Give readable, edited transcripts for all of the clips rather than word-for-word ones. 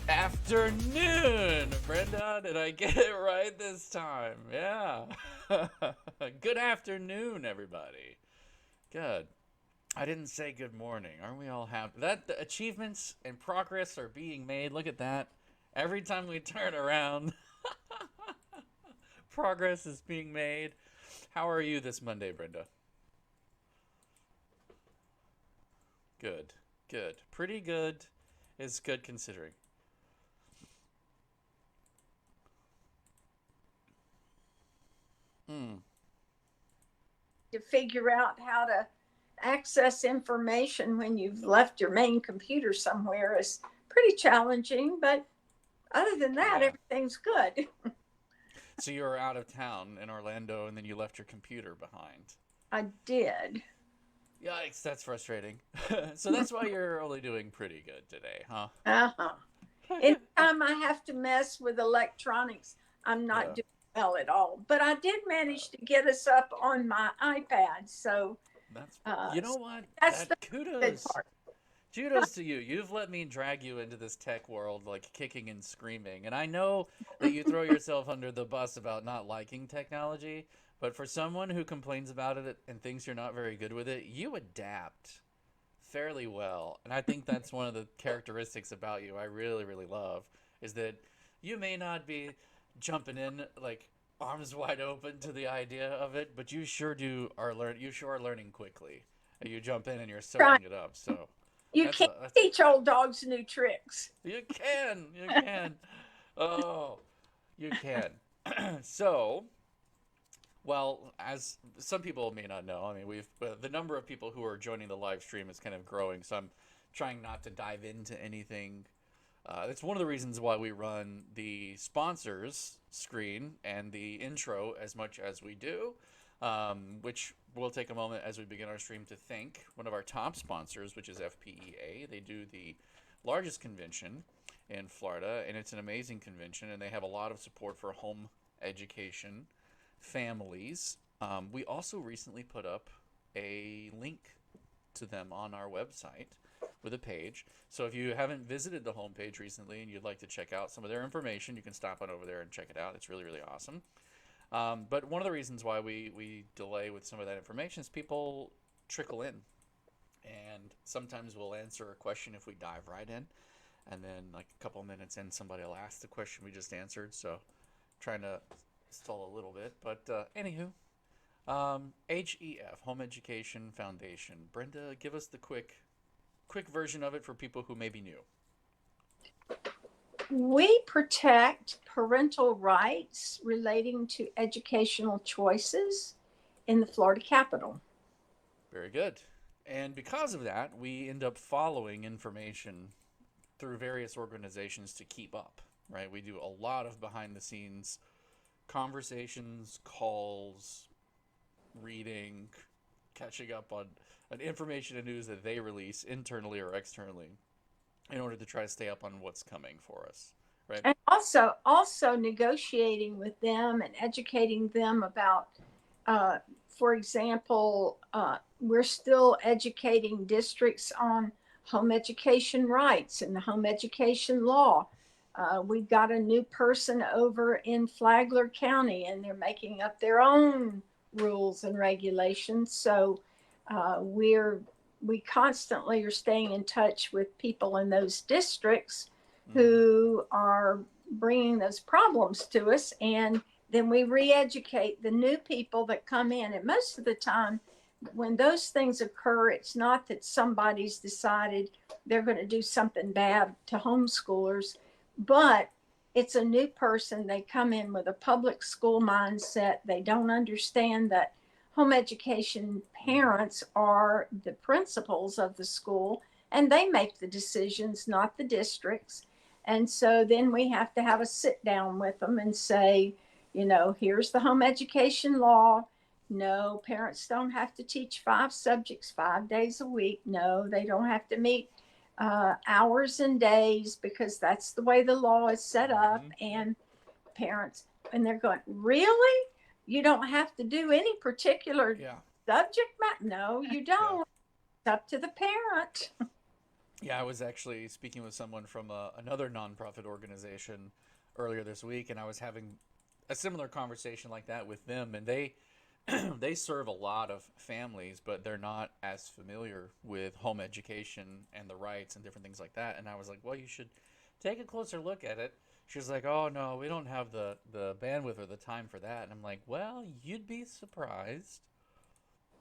afternoon, Brenda. Did I get it right this time? Yeah. Good afternoon, everybody. Good. I didn't say good morning. Aren't we all happy? That the achievements and progress are being made. Look at that. Every time we turn around, progress is being made. How are you this Monday, Brenda? Good. Good. Pretty good is good considering. Hmm. To figure out how to access information when you've left your main computer somewhere is pretty challenging. But other than that, Yeah. everything's good. So you were out of town in Orlando and then you left your computer behind. I did. Yikes, that's frustrating. So that's why you're only doing pretty good today, huh? Uh-huh. Anytime I have to mess with electronics, I'm not Yeah. doing well at all. But I did manage to get us up on my iPad. So That's uh, you know what? that's That the good kudos. part. Kudos to you. You've let me drag you into this tech world like kicking and screaming. And I know that you throw yourself under the bus about not liking technology, but for someone who complains about it and thinks you're not very good with it, you adapt fairly well. And I think that's one of the characteristics about you I really, really love is that you may not be jumping in like arms wide open to the idea of it, but you sure are learning quickly. You jump in and you're Right. soaking it up. So You can't that's teach old dogs new tricks. you can. Oh, you can. So, well, as some people may not know, I mean, we've the number of people who are joining the live stream is kind of growing. So I'm trying not to dive into anything. That's one of the reasons why we run the sponsors screen and the intro as much as we do, which we'll take a moment as we begin our stream to thank one of our top sponsors, which is FPEA. They do the largest convention in Florida, and it's an amazing convention, and they have a lot of support for home education families. We also recently put up a link to them on our website with a page. So if you haven't visited the homepage recently and you'd like to check out some of their information, you can stop on over there and check it out. It's really, really awesome. But one of the reasons why we delay with some of that information is people trickle in. And sometimes we'll answer a question if we dive right in. And then, like a couple minutes in, somebody will ask the question we just answered. So, trying to stall a little bit. But, anywho, HEF, Home Education Foundation. Brenda, give us the quick version of it for people who may be new. We protect parental rights relating to educational choices in the Florida Capitol. Very good. And because of that, we end up following information through various organizations to keep up, right? We do a lot of behind the scenes conversations, calls, reading, catching up on information and news that they release internally or externally in order to try to stay up on what's coming for us, right? And also negotiating with them and educating them about uh, for example, we're still educating districts on home education rights and the home education law. We've got a new person over in Flagler County, and they're making up their own rules and regulations. So we're we constantly are staying in touch with people in those districts Mm-hmm. who are bringing those problems to us, and then we re-educate the new people that come in. And most of the time when those things occur, it's not that somebody's decided they're going to do something bad to homeschoolers, but it's a new person. They come in with a public school mindset. They don't understand that home education Mm-hmm. parents are the principals of the school, and they make the decisions, not the districts. And so then we have to have a sit down with them and say, here's the home education law. No, parents don't have to teach 5 subjects 5 days a week. No, they don't have to meet hours and days, because that's the way the law is set up. Mm-hmm. And parents, and they're going, really? You don't have to do any particular Yeah. subject matter? No, you Yeah. don't. It's up to the parent. Yeah, I was actually speaking with someone from another nonprofit organization earlier this week, and I was having a similar conversation like that with them, and they serve a lot of families, but they're not as familiar with home education and the rights and different things like that. And I was like, well, you should take a closer look at it. She was like, oh no, we don't have the bandwidth or the time for that. And I'm like, well, you'd be surprised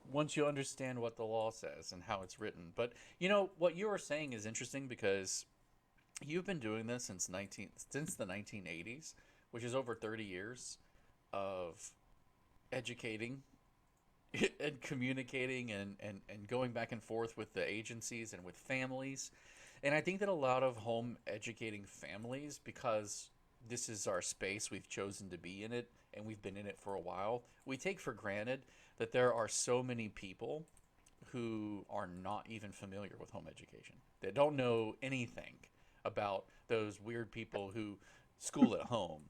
once you understand what the law says and how it's written. But you know what you were saying is interesting because you've been doing this since the 1980s, which is over 30 years of educating and communicating and going back and forth with the agencies and with families. And I think that a lot of home educating families, because this is our space, we've chosen to be in it and we've been in it for a while, we take for granted that there are so many people who are not even familiar with home education. They don't know anything about those weird people who school at home,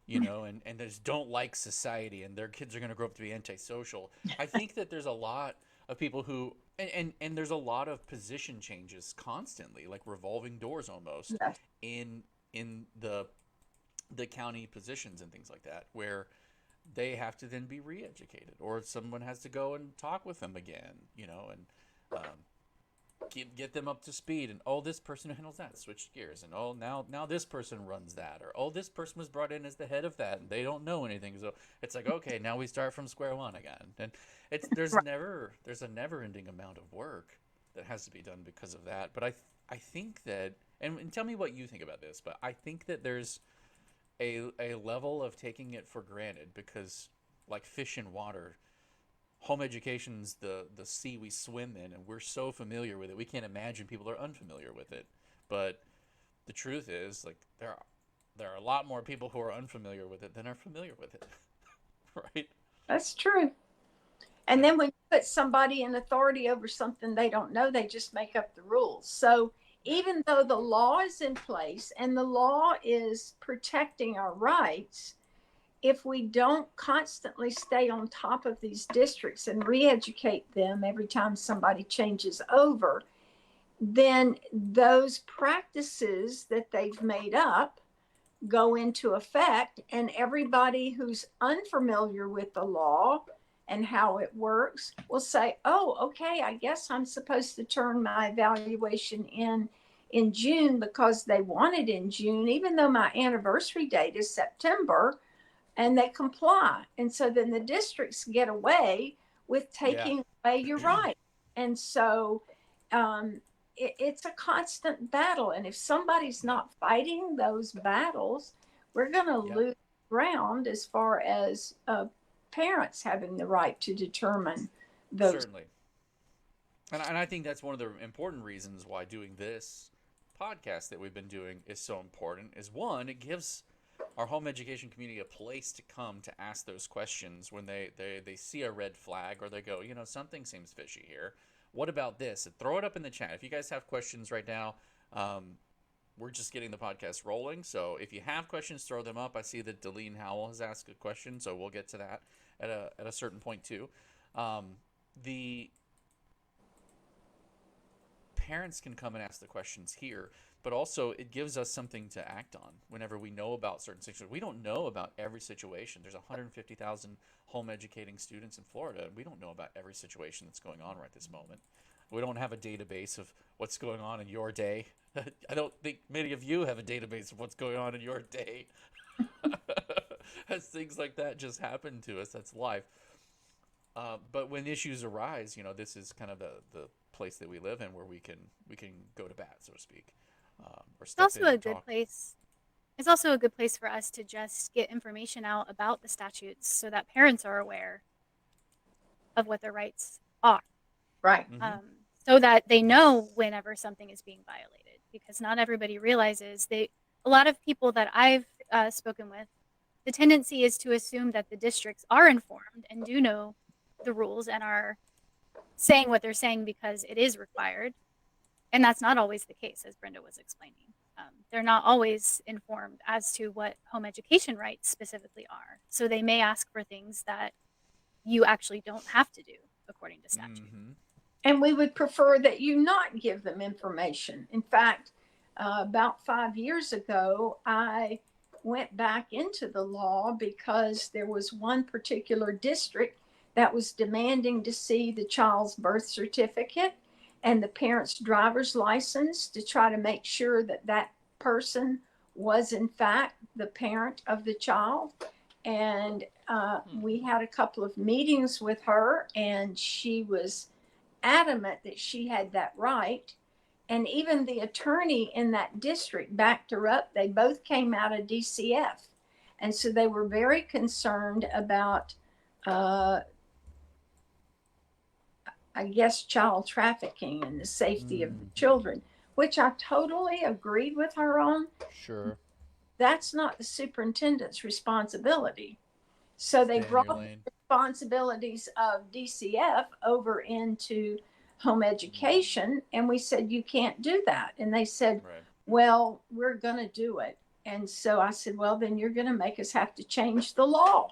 and just don't like society and their kids are going to grow up to be antisocial. I think that there's a lot of people who, and there's a lot of position changes constantly, like revolving doors almost, Yes. in the county positions and things like that, where they have to then be re-educated or someone has to go and talk with them again, and get them up to speed. And oh, this person handles that, switch gears, and oh, now this person runs that, or oh, this person was brought in as the head of that and they don't know anything, so it's like, okay, now we start from square one again. And it's Right. there's a never ending amount of work that has to be done because of that. But I think that, and tell me what you think about this, but I think that there's a level of taking it for granted because, like fish in water, home education's the sea we swim in, and we're so familiar with it. We can't imagine people are unfamiliar with it. But the truth is, like, there are a lot more people who are unfamiliar with it than are familiar with it, right? That's true. And And then when you put somebody in authority over something they don't know, they just make up the rules. So even though the law is in place and the law is protecting our rights, if we don't constantly stay on top of these districts and re educate them every time somebody changes over, then those practices that they've made up go into effect, and everybody who's unfamiliar with the law and how it works will say, oh, okay, I guess I'm supposed to turn my evaluation in June because they want it in June, even though my anniversary date is September, and they comply. And so then the districts get away with yeah, taking away your right. And so it's a constant battle. And if somebody's yeah, not fighting those battles, we're going to yeah, lose ground as far as parents having the right to determine those. certainly. And I think that's one of the important reasons why doing this podcast that we've been doing is so important. Is one, it gives our home education community a place to come to ask those questions when they see a red flag, or they go, something seems fishy here. What about this? And throw it up in the chat. If you guys have questions right now, we're just getting the podcast rolling. So if you have questions, throw them up. I see that Deline Howell has asked a question, so we'll get to that at a certain point too. The parents can come and ask the questions here, but also it gives us something to act on whenever we know about certain situations. We don't know about every situation. There's 150,000 home educating students in Florida, and we don't know about every situation that's going on right this moment. We don't have a database of what's going on in your day. I don't think many of you have a database of what's going on in your day. As things like that just happen to us, that's life. But when issues arise, this is kind of the place that we live in where we can go to bat, so to speak, or It's step also in a and good talk. place. It's also a good place for us to just get information out about the statutes so that parents are aware of what their rights are, Right. Mm-hmm. so that they know whenever something is being violated. Because not everybody realizes a lot of people that I've spoken with, the tendency is to assume that the districts are informed and do know the rules and are saying what they're saying because it is required. And that's not always the case, as Brenda was explaining. They're not always informed as to what home education rights specifically are. So they may ask for things that you actually don't have to do according to statute. Mm-hmm. And we would prefer that you not give them information. In fact, about 5 years ago, I went back into the law because there was one particular district that was demanding to see the child's birth certificate and the parent's driver's license to try to make sure that that person was, in fact, the parent of the child. And we had a couple of meetings with her, and she was adamant that she had that right. And even the attorney in that district backed her up. They both came out of DCF. And so they were very concerned about, I guess, child trafficking and the safety of the children, which I totally agreed with her on. Sure. That's not the superintendent's responsibility. So they brought the responsibilities of DCF over into home education, and we said, you can't do that. And they said, Right. well, we're going to do it. And so I said, well, then you're going to make us have to change the law.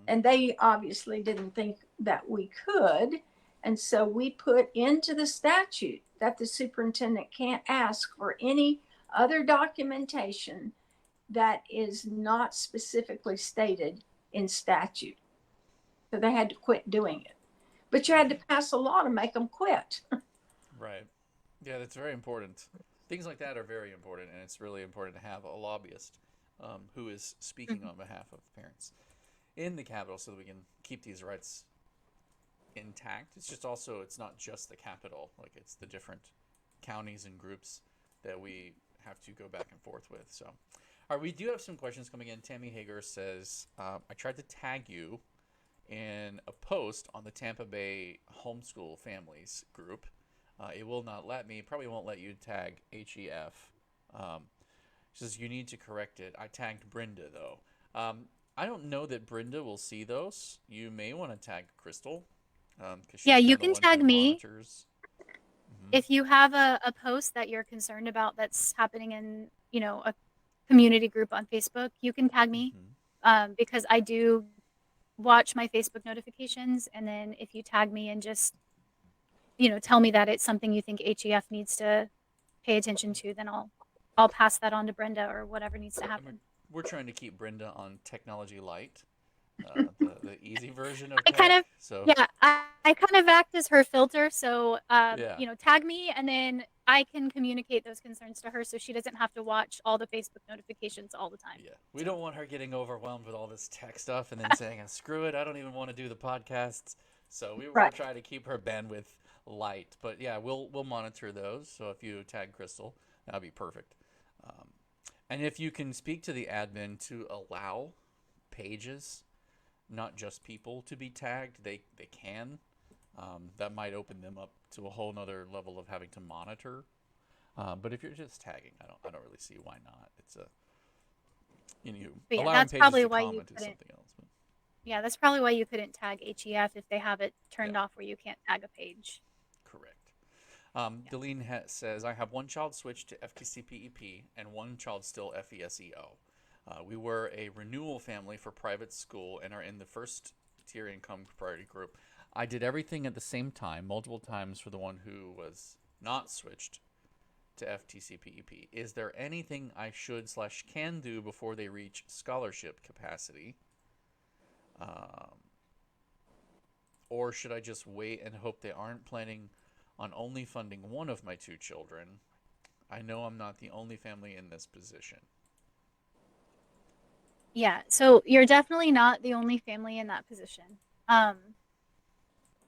And they obviously didn't think that we could. And so we put into the statute that the superintendent can't ask for any other documentation that is not specifically stated in statute. So they had to quit doing it. But you had to pass a law to make them quit. Right. Yeah, that's very important. Things like that are very important, and it's really important to have a lobbyist who is speaking on behalf of parents in the Capitol so that we can keep these rights intact. It's just also, it's not just the Capitol, like it's the different counties and groups that we have to go back and forth with. So, all right, we do have some questions coming in. Tammy Hager says, I tried to tag you in a post on the Tampa Bay homeschool families group. It will not let me, probably won't let you tag HEF. She says, you need to correct it. I tagged Brenda, though. I don't know that Brenda will see those. You may want to tag Crystal. Yeah, you can tag me. Monitors. If you have a post that you're concerned about that's happening in, a community group on Facebook, you can tag me because I do watch my Facebook notifications. And then if you tag me and just, tell me that it's something you think HEF needs to pay attention to, then I'll pass that on to Brenda or whatever needs to happen. We're trying to keep Brenda on Technology Lite, the easy version of I kind of, so yeah, I kind of act as her filter. So, tag me and then I can communicate those concerns to her so she doesn't have to watch all the Facebook notifications all the time. Yeah, we don't want her getting overwhelmed with all this tech stuff and then saying, screw it, I don't even want to do the podcasts. So we will try to keep her bandwidth light. But yeah, we'll monitor those. So if you tag Crystal, that'd be perfect. And if you can speak to the admin to allow pages, not just people, to be tagged, they can. That might open them up to a whole nother level of having to monitor. But if you're just tagging, I don't really see why not. It's allowing that's pages probably to why comment you is something else. But. Yeah, that's probably why you couldn't tag HEF if they have it turned off where you can't tag a page. Correct. Deline says, I have one child switched to FTCPEP and one child still FESEO. We were a renewal family for private school and are in the first tier income priority group. I did everything at the same time, multiple times for the one who was not switched to FTCPEP. Is there anything I should/can do before they reach scholarship capacity? Or should I just wait and hope they aren't planning on only funding one of my two children? I know I'm not the only family in this position. Yeah, so you're definitely not the only family in that position.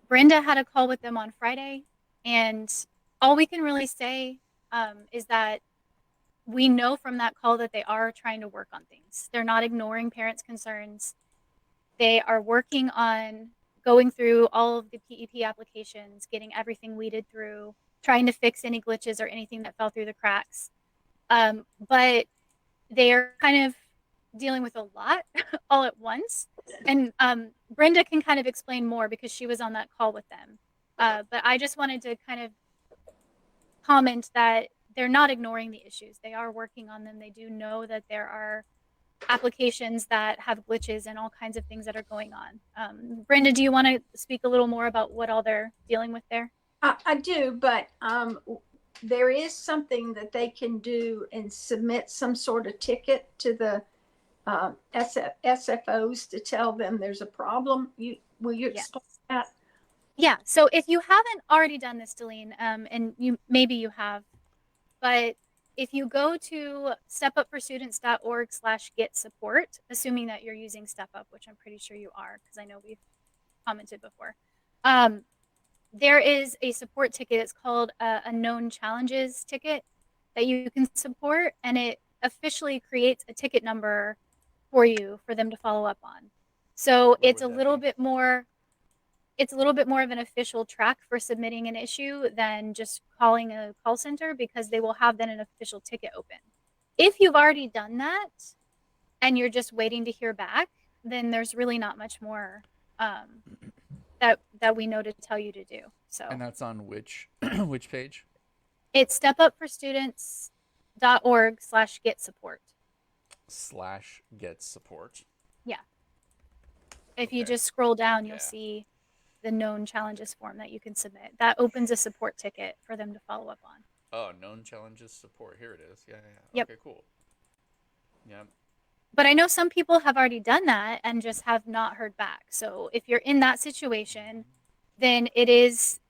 Brenda had a call with them on Friday, and all we can really say is that we know from that call that they are trying to work on things. They're not ignoring parents' concerns. They are working on going through all of the PEP applications, getting everything weeded through, trying to fix any glitches or anything that fell through the cracks. But they're kind of dealing with a lot all at once. And Brenda can kind of explain more because she was on that call with them. But I just wanted to kind of comment that they're not ignoring the issues. They are working on them. They do know that there are applications that have glitches and all kinds of things that are going on. Brenda, do you want to speak a little more about what all they're dealing with there? I do, but there is something that they can do and submit some sort of ticket to the SFOs to tell them there's a problem. Will you explain that? Yeah. So if you haven't already done this, Delene, and maybe you have, but if you go to stepupforstudents.org/get support, assuming that you're using StepUp, which I'm pretty sure you are, because I know we've commented before, there is a support ticket. It's called a known challenges ticket that you can support, and it officially creates a ticket number for you for them to follow up on. So Where it's would a that little be? bit more it's a little bit more of an official track for submitting an issue than just calling a call center, because they will have then an official ticket open. If you've already done that and you're just waiting to hear back, then there's really not much more that we know to tell you to do. So And that's on which which page? it's stepupforstudents.org/get support. /get support. Yeah. If you Okay. just scroll down, you'll Yeah. see the known challenges form that you can submit. That opens a support ticket for them to follow up on. Oh, known challenges support. Here it is. Yeah. Yep. Okay, cool. Yep. But I know some people have already done that and just have not heard back. So if you're in that situation, then it is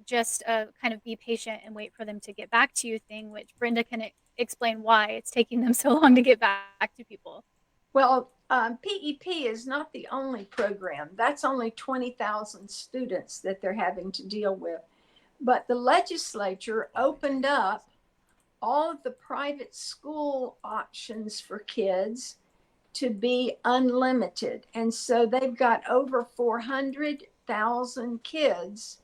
just a kind of be patient and wait for them to get back to you thing, which Brenda can explain why it's taking them so long to get back to people. Well, PEP is not the only program. That's only 20,000 students that they're having to deal with. But the legislature opened up all of the private school options for kids to be unlimited. And so they've got over 400,000 kids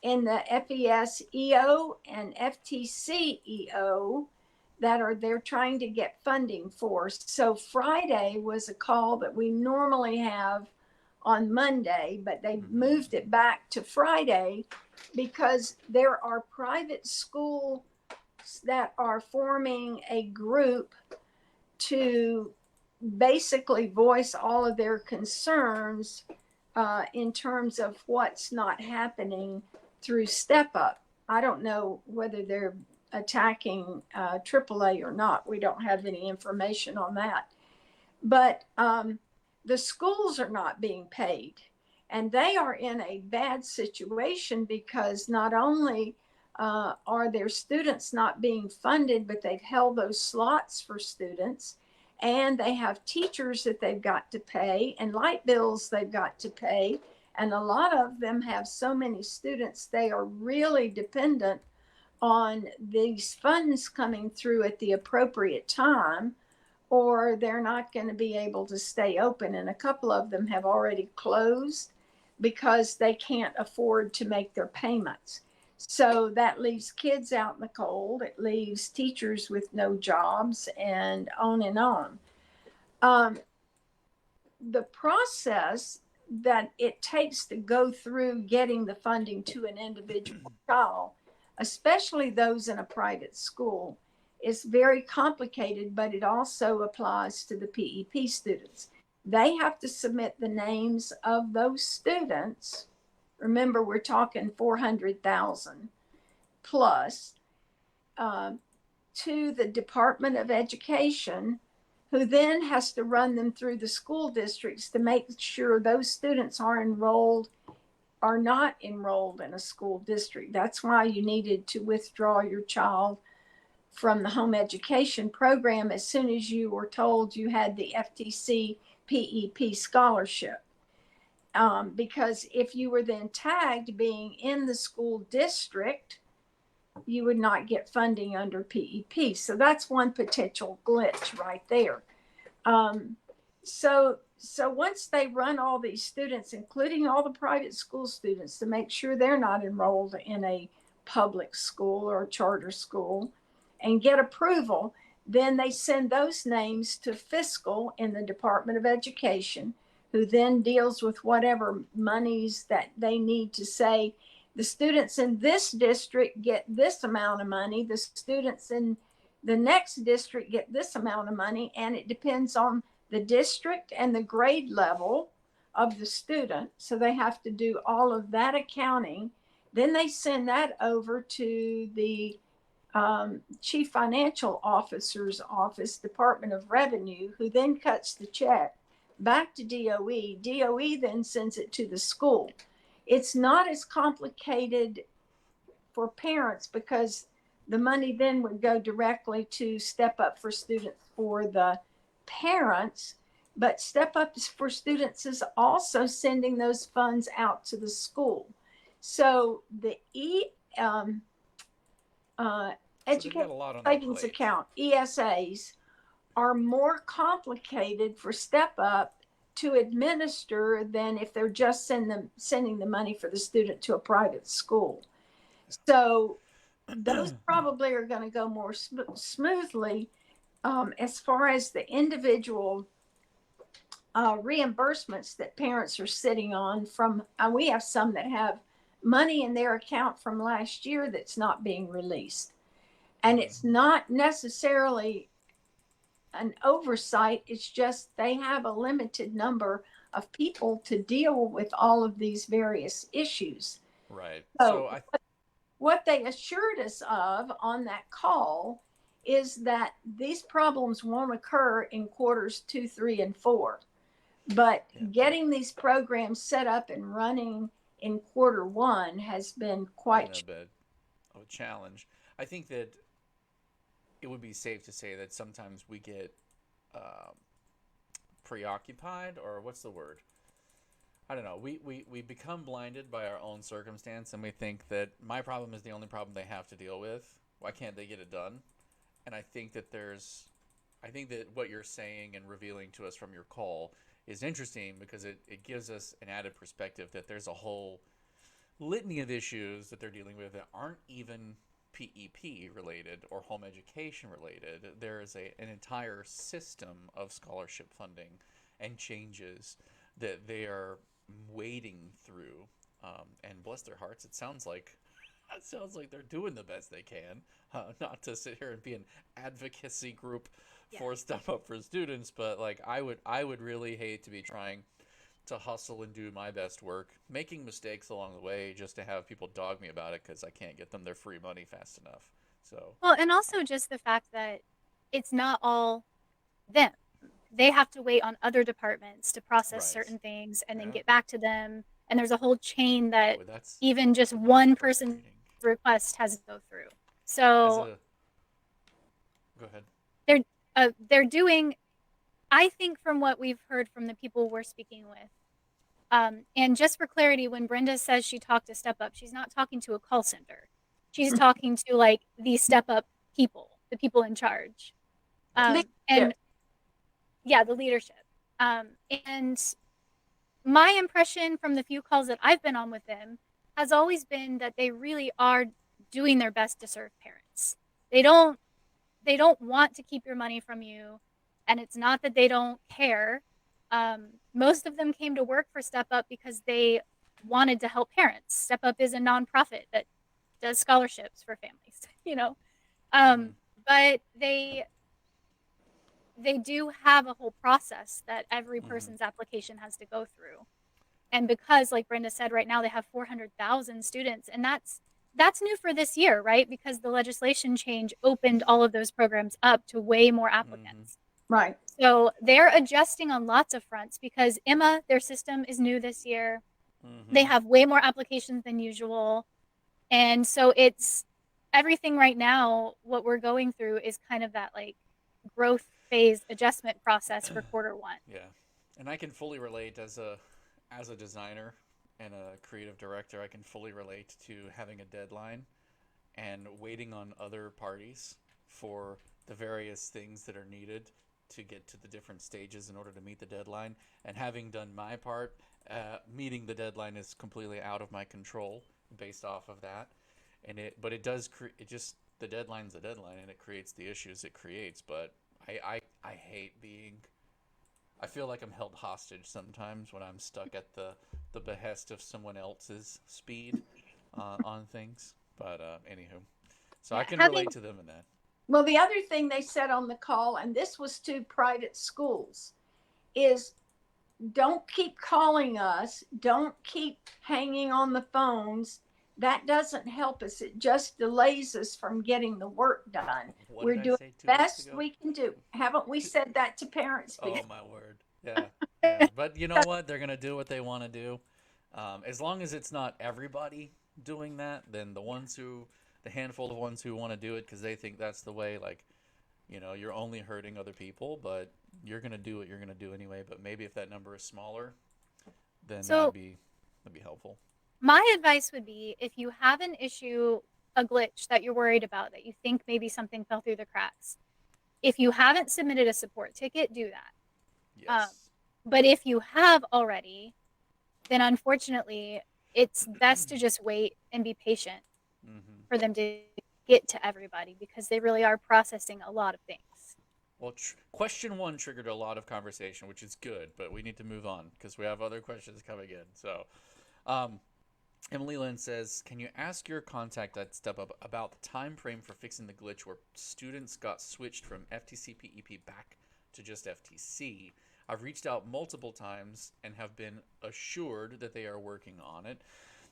in the FES EO and FTC EO that they're trying to get funding for. So Friday was a call that we normally have on Monday, but they moved it back to Friday because there are private schools that are forming a group to basically voice all of their concerns in terms of what's not happening through Step Up. I don't know whether they're attacking AAA or not. We don't have any information on that. But the schools are not being paid. And they are in a bad situation because not only are their students not being funded, but they've held those slots for students. And they have teachers that they've got to pay and light bills they've got to pay. And a lot of them have so many students, they are really dependent on these funds coming through at the appropriate time, or they're not going to be able to stay open. And a couple of them have already closed because they can't afford to make their payments. So that leaves kids out in the cold. It leaves teachers with no jobs and on and on. The process that it takes to go through getting the funding to an individual child, especially those in a private school, is very complicated, but it also applies to the PEP students. They have to submit the names of those students. Remember, we're talking 400,000 plus to the Department of Education, who then has to run them through the school districts to make sure those students are not enrolled in a school district. That's why you needed to withdraw your child from the home education program as soon as you were told you had the FTC PEP scholarship. Because if you were then tagged being in the school district, you would not get funding under PEP. So that's one potential glitch right there. So once they run all these students, including all the private school students, to make sure they're not enrolled in a public school or a charter school and get approval, then they send those names to fiscal in the Department of Education, who then deals with whatever monies that they need to say the students in this district get this amount of money. The students in The next district get this amount of money, and it depends on the district and the grade level of the student. So they have to do all of that accounting. Then they send that over to the chief financial officer's office, Department of Revenue, who then cuts the check back to DOE. DOE then sends it to the school. It's not as complicated for parents because the money then would go directly to Step Up for Students for the parents. But Step Up for Students is also sending those funds out to the school. So the So they've got Education a lot on their Savings plate. Account, ESAs, are more complicated for Step Up to administer than if they're just sending the money for the student to a private school. So those probably are going to go more smoothly. As far as the individual reimbursements that parents are sitting on from, we have some that have money in their account from last year that's not being released. And it's not necessarily an oversight. It's just they have a limited number of people to deal with all of these various issues. Right. So what they assured us of on that call is that these problems won't occur in quarters 2, 3, and 4. But getting these programs set up and running in quarter 1 has been quite a bit of a challenge. I think that it would be safe to say that sometimes we get preoccupied, or what's the word? I don't know. We become blinded by our own circumstance, and we think that my problem is the only problem they have to deal with. Why can't they get it done? And I think that what you're saying and revealing to us from your call is interesting because it gives us an added perspective that there's a whole litany of issues that they're dealing with that aren't even PEP related or home education related. There is an entire system of scholarship funding and changes that they are wading through. And bless their hearts, it sounds like they're doing the best they can. Not to sit here and be an advocacy group for Step Up for Students, but like I would really hate to be trying to hustle and do my best work, making mistakes along the way just to have people dog me about it because I can't get them their free money fast enough. So Well, and also just the fact that it's not all them. They have to wait on other departments to process certain things and then get back to them. And there's a whole chain that even just one person's request has to go through. So go ahead. They're doing, I think, from what we've heard from the people we're speaking with. And just for clarity, when Brenda says she talked to Step Up, she's not talking to a call center. She's talking to like the Step Up people, the people in charge. And yeah, the leadership. And my impression from the few calls that I've been on with them has always been that they really are doing their best to serve parents. They don't want to keep your money from you, and it's not that they don't care. Most of them came to work for Step Up because they wanted to help parents. Step Up is a nonprofit that does scholarships for families, you know. But they do have a whole process that every person's application has to go through. And because, like Brenda said, right now they have 400,000 students, and that's new for this year, right? Because the legislation change opened all of those programs up to way more applicants. Right. So they're adjusting on lots of fronts because Emma, their system is new this year. They have way more applications than usual. And so it's everything right now, what we're going through is kind of that like growth phase adjustment process for quarter 1. Yeah. And I can fully relate as a designer and a creative director, I can fully relate to having a deadline and waiting on other parties for the various things that are needed to get to the different stages in order to meet the deadline. And having done my part, meeting the deadline is completely out of my control based off of that. But it does the deadline's the deadline, and it creates the issues it creates. But I hate being. I feel like I'm held hostage sometimes when I'm stuck at the behest of someone else's speed on things. But anywho, so I can relate to them in that. Well, the other thing they said on the call, and this was to private schools, is don't keep calling us. Don't keep hanging on the phones. That doesn't help us. It just delays us from getting the work done. What We're did I doing say the 2 weeks best ago? we can do. Haven't we said that to parents Oh before? my word. Yeah. Yeah. But you know what? They're gonna do what they want to do. As long as it's not everybody doing that, then the handful of ones who want to do it because they think that's the way, like, you're only hurting other people, but you're gonna do what you're gonna do anyway. But maybe if that number is smaller, then So that'd be helpful. my advice would be if you have an issue, a glitch that you're worried about, that you think maybe something fell through the cracks, if you haven't submitted a support ticket, do that. Um, Yes. but if you have already, then unfortunately, it's best to just wait and be patient Mm-hmm. for them to get to everybody because they really are processing a lot of things. Well, question one triggered a lot of conversation, which is good, but we need to move on because we have other questions coming in. So, um, Emily Lynn says, "Can you ask your contact at Step Up about the time frame for fixing the glitch where students got switched from FTC PEP back to just FTC? I've reached out multiple times and have been assured that they are working on it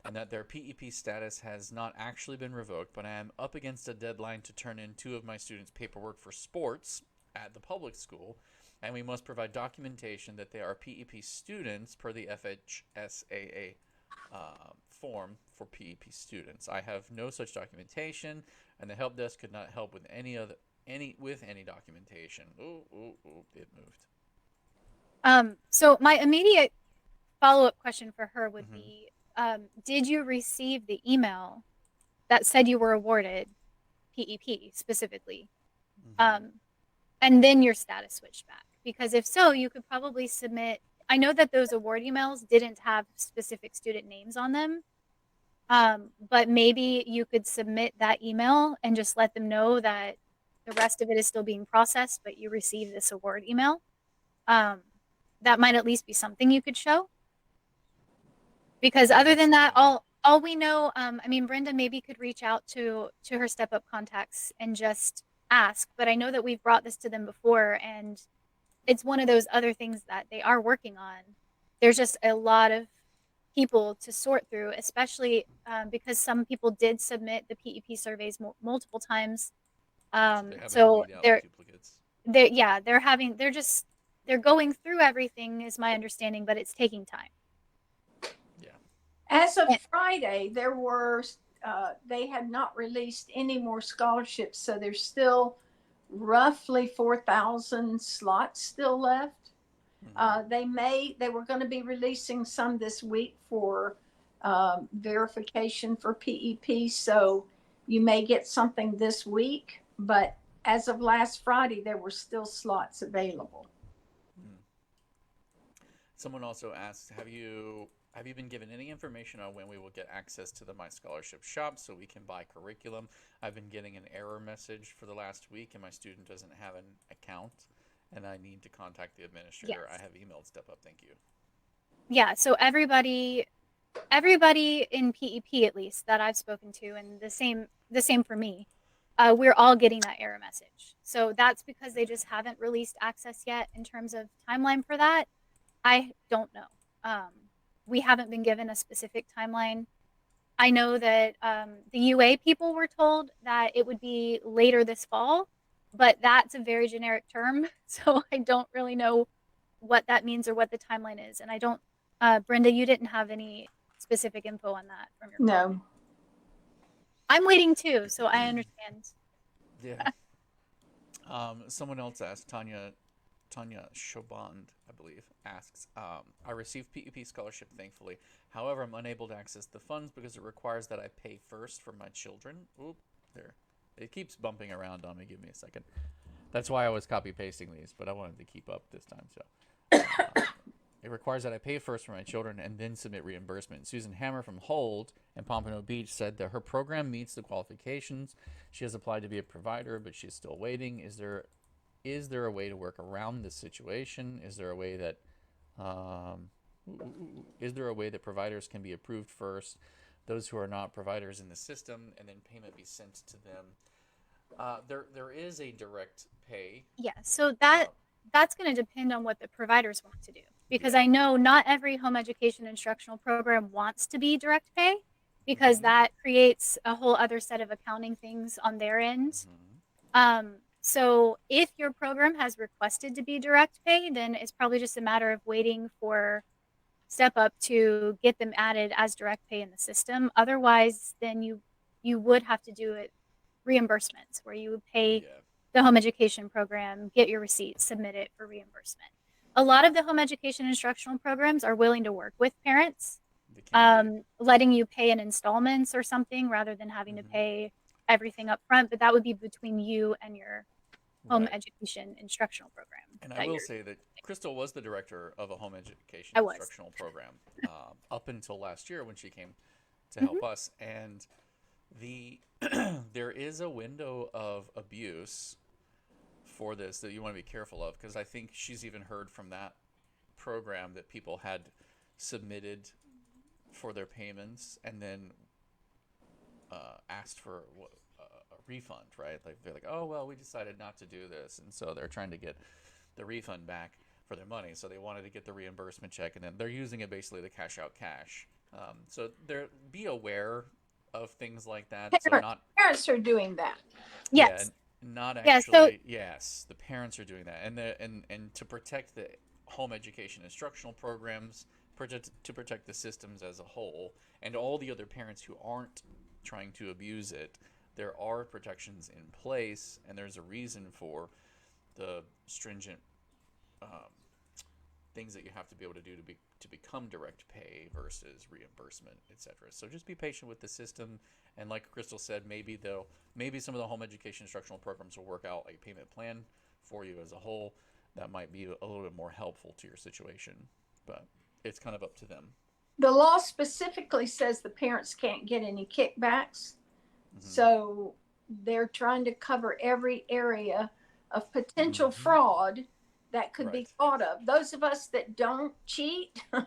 and that their PEP status has not actually been revoked, but I am up against a deadline to turn in two of my students' paperwork for sports at the public school, and we must provide documentation that they are PEP students per the FHSAA form for PEP students. I have no such documentation, and the help desk could not help with any documentation." Ooh, ooh, ooh! It moved. So my immediate follow-up question for her would Mm-hmm. be, did you receive the email that said you were awarded PEP specifically? Mm-hmm. Um, and then your status switched back. Because if so, you could probably submit. I know that those award emails didn't have specific student names on them, but maybe you could submit that email and just let them know that the rest of it is still being processed, but you received this award email. Um, that might at least be something you could show. Because Yeah, other that's than that, something. all we know, I mean, Brenda maybe could reach out to her step up contacts and just ask. But I know that we've brought this to them before, and it's one of those other things that they are working on. There's just a lot of people to sort through, especially because some people did submit the PEP surveys multiple times. So they having to So weed out they're duplicates. yeah, they're going through everything is my understanding, but it's taking time. Yeah. As of And- Friday, they had not released any more scholarships, so there's still roughly 4,000 slots still left. Mm-hmm. They were going to be releasing some this week for verification for PEP, so you may get something this week, but as of last Friday, there were still slots available. Mm. Someone also asks, have you been given any information on when we will get access to the My Scholarship shop so we can buy curriculum? I've been getting an error message for the last week, and my student doesn't have an account, and I need to contact the administrator. I yes. have emailed Step Up. Thank you. Yeah, so everybody in PEP at least that I've spoken to, and the same for me, we're all getting that error message. So that's because they just haven't released access yet. In terms of timeline for that, I don't know. Um, we haven't been given a specific timeline. I know that the UA people were told that it would be later this fall, but that's a very generic term, so I don't really know what that means or what the timeline is. And I don't, Brenda, you didn't have any specific info on that from your call. No. I'm waiting too, so I understand. Yeah. Someone else asked, Tanya Shoband, I believe, asks, I received PEP scholarship, thankfully. However, I'm unable to access the funds because it requires that I pay first for my children. Oop, there. It keeps bumping around on me. Give me a second. That's why I was copy pasting these, but I wanted to keep up this time. So it requires that I pay first for my children and then submit reimbursement. Susan Hammer from Hold in Pompano Beach said that her program meets the qualifications. She has applied to be a provider, but she's still waiting. Is there a way to work around this situation? Um, is there a way that providers can be approved first, those who are not providers in the system, and then payment be sent to them? There is a direct pay. Yeah, so Uh, that's going to depend on what the providers want to do. Because yeah. I know not every home education instructional program wants to be direct pay because Mm-hmm. that creates a whole other set of accounting things on their end. Mm-hmm. So if your program has requested to be direct pay, then it's probably just a matter of waiting for Step Up to get them added as direct pay in the system. Otherwise, then you would have to do it reimbursements where you would pay Yeah. the home education program, get your receipts, submit it for reimbursement. A lot of the home education instructional programs are willing to work with parents, They can be. letting you pay in installments or something rather than having to Mm-hmm. pay everything up front. But that would be between you and your home Right. education instructional program And I that will you're say that Crystal was the director of a home education I was. instructional program up until last year when she came to Mm-hmm. help us. And the there is a window of abuse for this that you want to be careful of, because I think she's even heard from that program that people had submitted for their payments and then asked for a refund, right? Like they're like, oh well, we decided not to do this, and so they're trying to get the refund back for their money. So they wanted to get the reimbursement check, and then they're using it basically to cash out cash. So there, be aware of things like that. So Parents, not, parents are doing that. yeah, Yes. not Yeah. So actually. Yes, the parents are doing that, and to protect the home education instructional programs, to protect the systems as a whole, and all the other parents who aren't trying to abuse it. There are protections in place, and there's a reason for the stringent um, things that you have to be able to do to become direct pay versus reimbursement, etc. So just be patient with the system, and like Crystal said, maybe some of the home education instructional programs will work out a payment plan for you as a whole that might be a little bit more helpful to your situation, but it's kind of up to them. The law specifically says the parents can't get any kickbacks. Mm-hmm. So they're trying to cover every area of potential Mm-hmm. fraud that could be Right. thought of. Those of us that don't cheat, we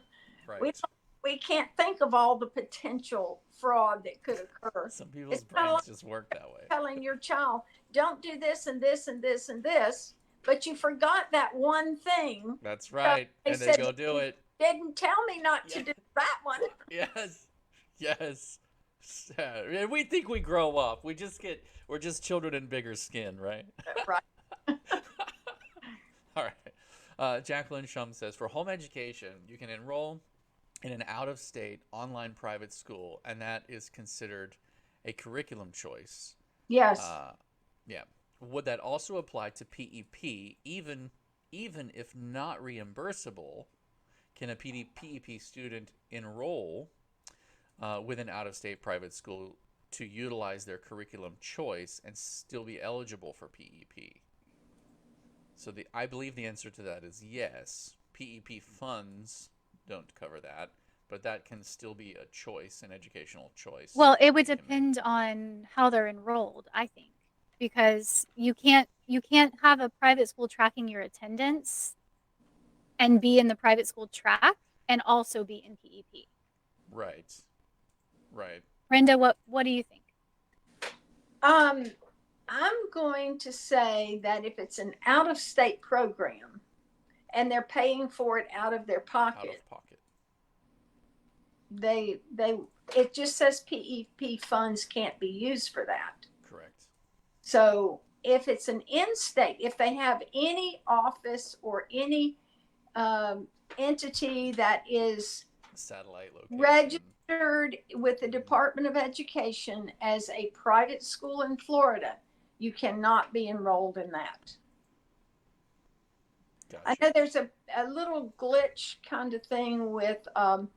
Right. we can't think of all the potential fraud that could occur. Some It's people's kind of like brains just work that way. telling your child, don't do this and this and this and this, but you forgot that one thing. That's So right. they And they said, go do it. didn't tell me not Yeah. to do that one. Yes. Yes. And we think we grow up. We're just children in bigger skin, right? Right. All right. Jacqueline Shum says, for home education, you can enroll in an out-of-state online private school, and that is considered a curriculum choice. Yes. Yeah. Would that also apply to PEP, even if not reimbursable? Can a PEP student enroll with an out-of-state private school to utilize their curriculum choice and still be eligible for PEP? So I believe the answer to that is yes. PEP funds don't cover that, but that can still be a choice, an educational choice. well, it would they can make. depend on how they're enrolled, I think, because you can't have a private school tracking your attendance and be in the private school track and also be in PEP. Right. Right. Brenda, what do you think? I'm going to say that if it's an out of state program and they're paying for it out of their Out pocket, of pocket. they it just says PEP funds can't be used for that. Correct. So if it's an in-state, if they have any office or any entity that is Satellite location. registered with the Department of Education as a private school in Florida, you cannot be enrolled in that. Gotcha. I know there's a little glitch kind of thing with a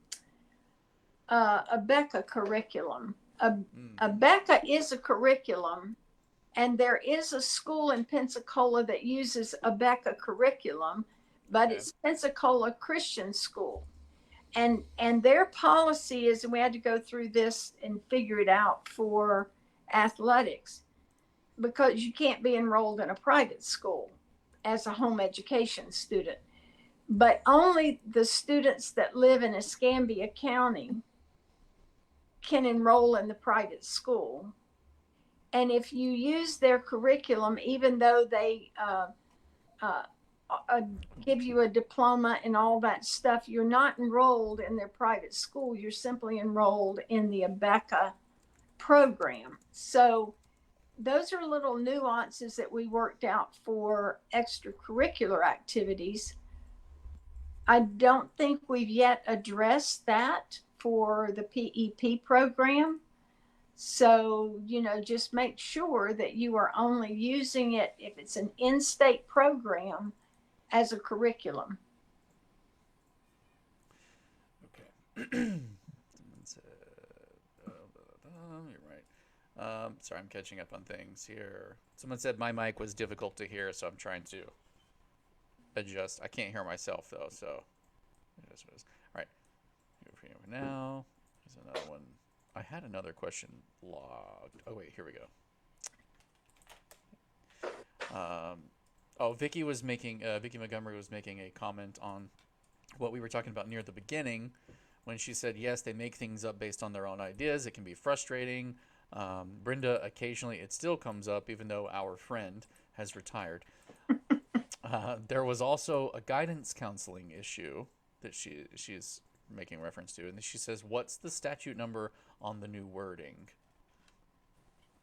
BECA curriculum. A BECA is a curriculum, and there is a school in Pensacola that uses a BECA curriculum, but Okay. it's Pensacola Christian School. And their policy is, and we had to go through this and figure it out for athletics, because you can't be enrolled in a private school as a home education student, but only the students that live in Escambia County can enroll in the private school. And if you use their curriculum, even though they uh, give you a diploma and all that stuff, you're not enrolled in their private school. You're simply enrolled in the ABECA program. So those are little nuances that we worked out for extracurricular activities. I don't think we've yet addressed that for the PEP program. So, just make sure that you are only using it if it's an in-state program as a curriculum. Okay. You're right. Sorry, I'm catching up on things here. Someone said my mic was difficult to hear, so I'm trying to adjust. I can't hear myself though, so it is what it is. All right. Here now. There's another one. I had another question logged. Oh wait, here we go. Vicky Montgomery was making a comment on what we were talking about near the beginning when she said, yes, they make things up based on their own ideas. It can be frustrating. Brenda, occasionally it still comes up, even though our friend has retired. There was also a guidance counseling issue that she's making reference to, and she says, what's the statute number on the new wording?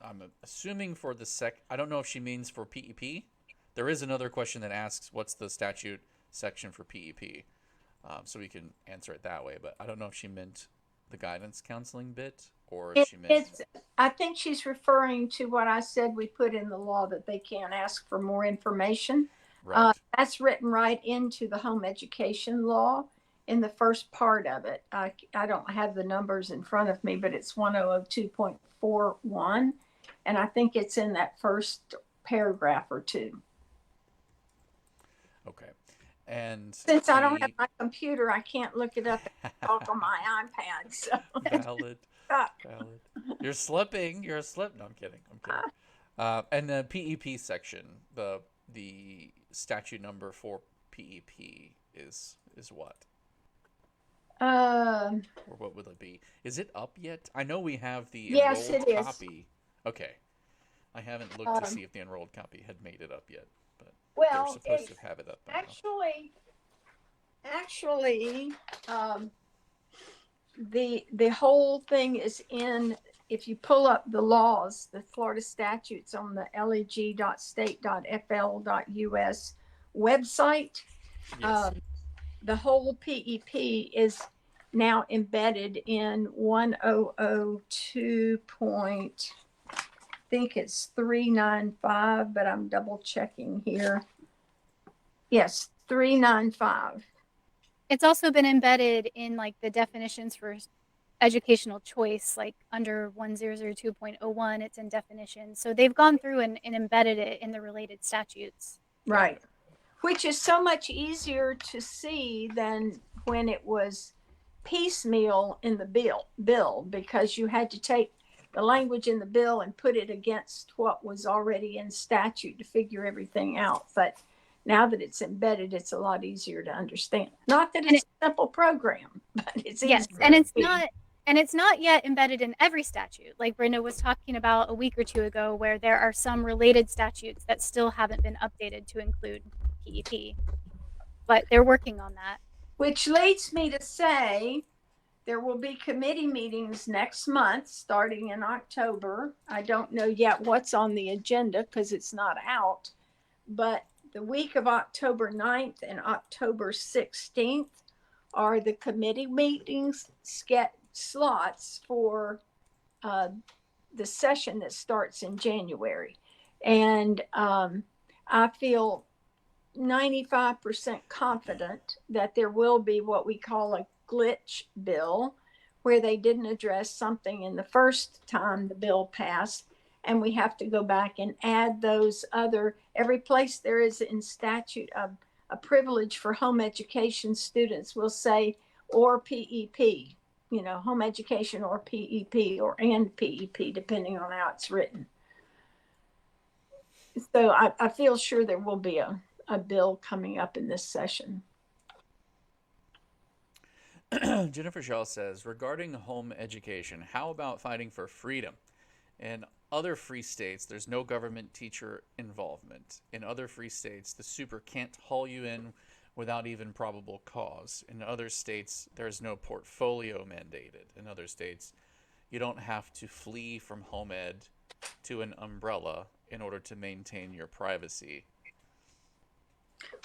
I'm assuming for the I don't know if she means for PEP. There is another question that asks, what's the statute section for PEP? So we can answer it that way, but I don't know if she meant the guidance counseling bit or if she meant... I think she's referring to what I said we put in the law, that they can't ask for more information. Right. That's written right into the home education law in the first part of it. I don't have the numbers in front of me, but it's 1002.41. And I think it's in that first paragraph or two. Okay. And since I don't have my computer, I can't look it up and talk on my iPad. So valid. You're slipping. You're a slip. No, I'm kidding. And the PEP section, the statute number for PEP is what? Or what would it be? Is it up yet? I know we have the enrolled copy. Okay. I haven't looked to see if the enrolled copy had made it up yet, but they're supposed to have it up. Actually, the whole thing is in. If you pull up the laws, the Florida statutes on the leg.state.fl.us website, yes. The whole PEP is now embedded in 1002. I think it's 395, but I'm double checking here. Yes, 395. It's also been embedded in like the definitions for educational choice, like under 1002.01, it's in definitions. So they've gone through and embedded it in the related statutes. Right. Which is so much easier to see than when it was piecemeal in the bill, because you had to take the language in the bill and put it against what was already in statute to figure everything out. But now that it's embedded, it's a lot easier to understand. Not that it's a simple program, but it's easy. Yes, and it's not yet embedded in every statute. Like Brenda was talking about a week or two ago, where there are some related statutes that still haven't been updated to include PEP. But they're working on that. Which leads me to say there will be committee meetings next month starting in October. I don't know yet what's on the agenda because it's not out, but the week of October 9th and October 16th are the committee meetings slots for the session that starts in January. And I feel 95% confident that there will be what we call a glitch bill, where they didn't address something in the first time the bill passed, and we have to go back and add those every place there is in statute a privilege for home education students will say or PEP, home education or PEP and PEP, depending on how it's written. So I feel sure there will be a bill coming up in this session. Jennifer Shaw says, regarding home education, how about fighting for freedom? And other free states, there's no government teacher involvement. In other free states, the super can't haul you in without even probable cause. In other states, there's no portfolio mandated. In other states, you don't have to flee from home ed to an umbrella in order to maintain your privacy.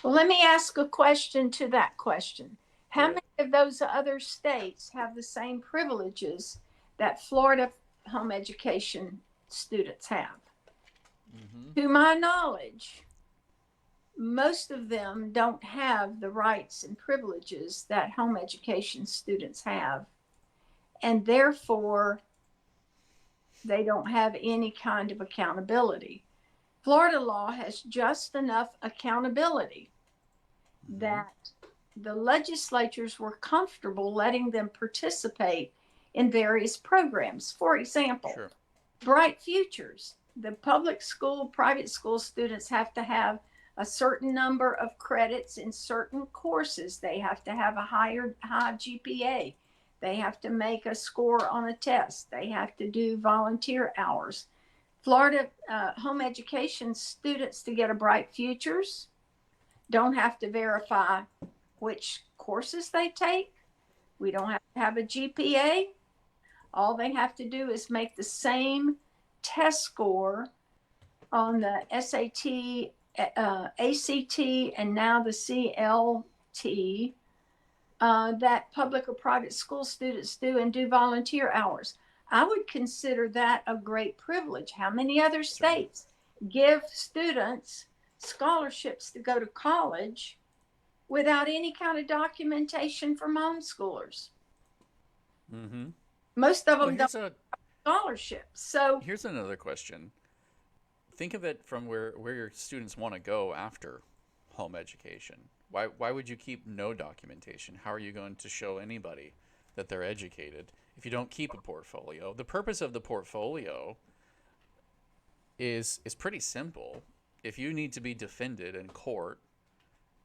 Well, let me ask a question to that question. How Good. many of those other states have the same privileges that Florida home education students have? Mm-hmm. To my knowledge, most of them don't have the rights and privileges that home education students have. And therefore, they don't have any kind of accountability. Florida law has just enough accountability Mm-hmm. that the legislatures were comfortable letting them participate in various programs. For example, Sure. Bright Futures. The public school, private school students have to have a certain number of credits in certain courses. They have to have a high GPA. They have to make a score on a test. They have to do volunteer hours. Florida home education students, to get a Bright Futures, don't have to verify which courses they take. We don't have to have a GPA. All they have to do is make the same test score on the SAT, ACT, and now the CLT that public or private school students do, and do volunteer hours. I would consider that a great privilege. How many other states give students scholarships to go to college without any kind of documentation from homeschoolers? Mm-hmm. Most of Well, them don't have scholarships. So here's another question. Think of it from where your students want to go after home education. Why would you keep no documentation? How are you going to show anybody that they're educated if you don't keep a portfolio? The purpose of the portfolio is pretty simple. If you need to be defended in court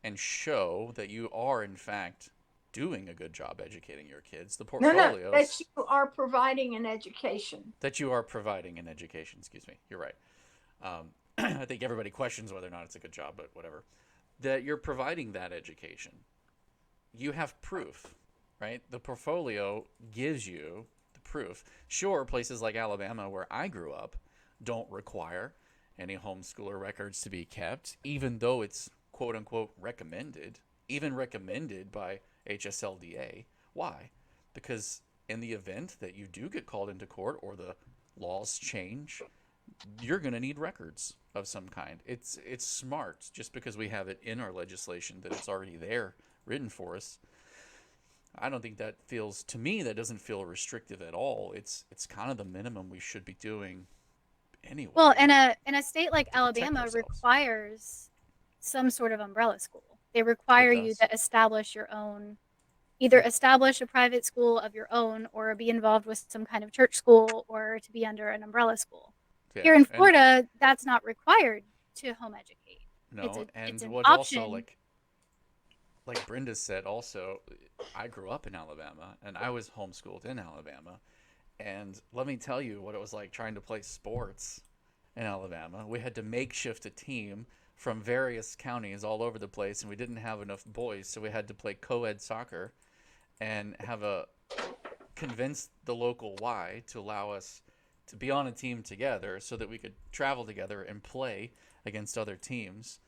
and show that you are in fact doing a good job educating your kids, the portfolios that you are providing an education. that you are providing an education. Excuse me. You're right. I think everybody questions whether or not it's a good job, but whatever. That you're providing that education. You have proof, right? The portfolio gives you the proof. Sure, places like Alabama, where I grew up, don't require any homeschooler records to be kept, even though it's quote unquote recommended, even recommended by HSLDA. Why? Because in the event that you do get called into court or the laws change, you're going to need records of some kind. It's smart, just because we have it in our legislation that it's already there written for us. I don't think that feels, to me, that doesn't feel restrictive at all. It's kind of the minimum we should be doing anyway. Well, in a state like protect Alabama ourselves. requires some sort of umbrella school. They require you does. to establish your own, either establish a private school of your own, or be involved with some kind of church school, or to be under an umbrella school. Yeah, Here in and Florida, that's not required to home educate. It's no, a, and it's an what option. also, like Brenda said, also, I grew up in Alabama and I was homeschooled in Alabama, and let me tell you what it was like trying to play sports in Alabama. We had to makeshift a team from various counties all over the place, and we didn't have enough boys, so we had to play co-ed soccer and convince the local Y to allow us to be on a team together so that we could travel together and play against other teams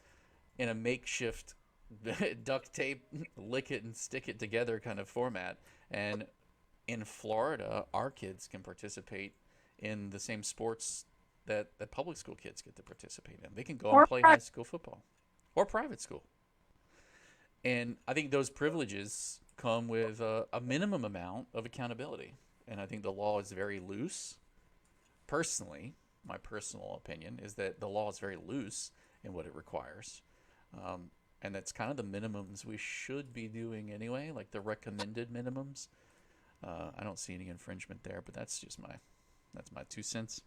in a makeshift duct tape, lick it and stick it together kind of format. And in Florida, our kids can participate in the same sports that public school kids get to participate in. They can go and play high school football or private school. And I think those privileges come with a minimum amount of accountability. And I think the law is very loose. Personally, my personal opinion is that the law is very loose in what it requires. And that's kind of the minimums we should be doing anyway, like the recommended minimums. I don't see any infringement there, but that's my 2 cents.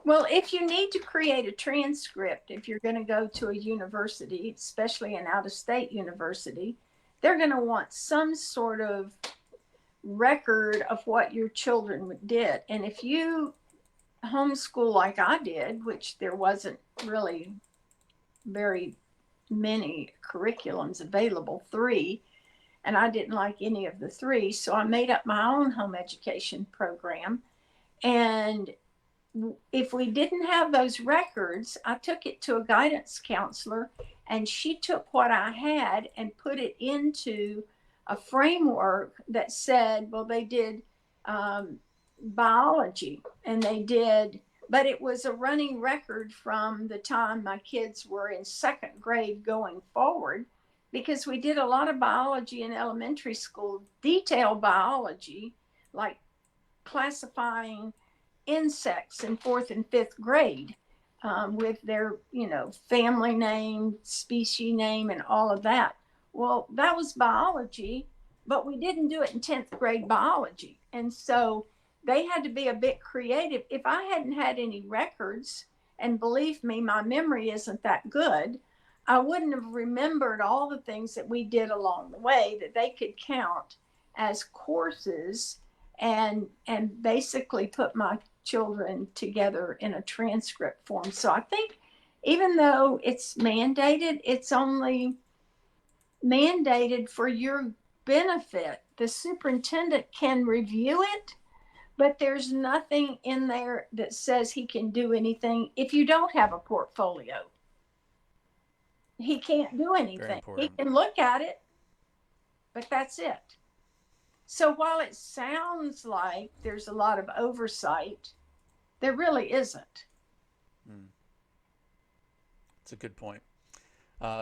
Well, if you need to create a transcript, if you're going to go to a university, especially an out-of-state university, they're going to want some sort of record of what your children did. And if you homeschool like I did, which there wasn't really very many curriculums available, 3, and I didn't like any of the 3. So I made up my own home education program. And if we didn't have those records, I took it to a guidance counselor, and she took what I had and put it into a framework that said, well, they did biology, and they did, but it was a running record from the time my kids were in 2nd grade going forward, because we did a lot of biology in elementary school, detailed biology, like classifying insects in 4th and 5th grade, with their, family name, species name, and all of that. Well, that was biology, but we didn't do it in 10th grade biology. And so they had to be a bit creative. If I hadn't had any records, and believe me, my memory isn't that good, I wouldn't have remembered all the things that we did along the way that they could count as courses, and basically put my children together in a transcript form. So I think even though it's mandated, it's only mandated for your benefit. The superintendent can review it, but there's nothing in there that says he can do anything if you don't have a portfolio. He can't do anything. He can look at it, but that's it. So while it sounds like there's a lot of oversight, there really isn't. It's a good point.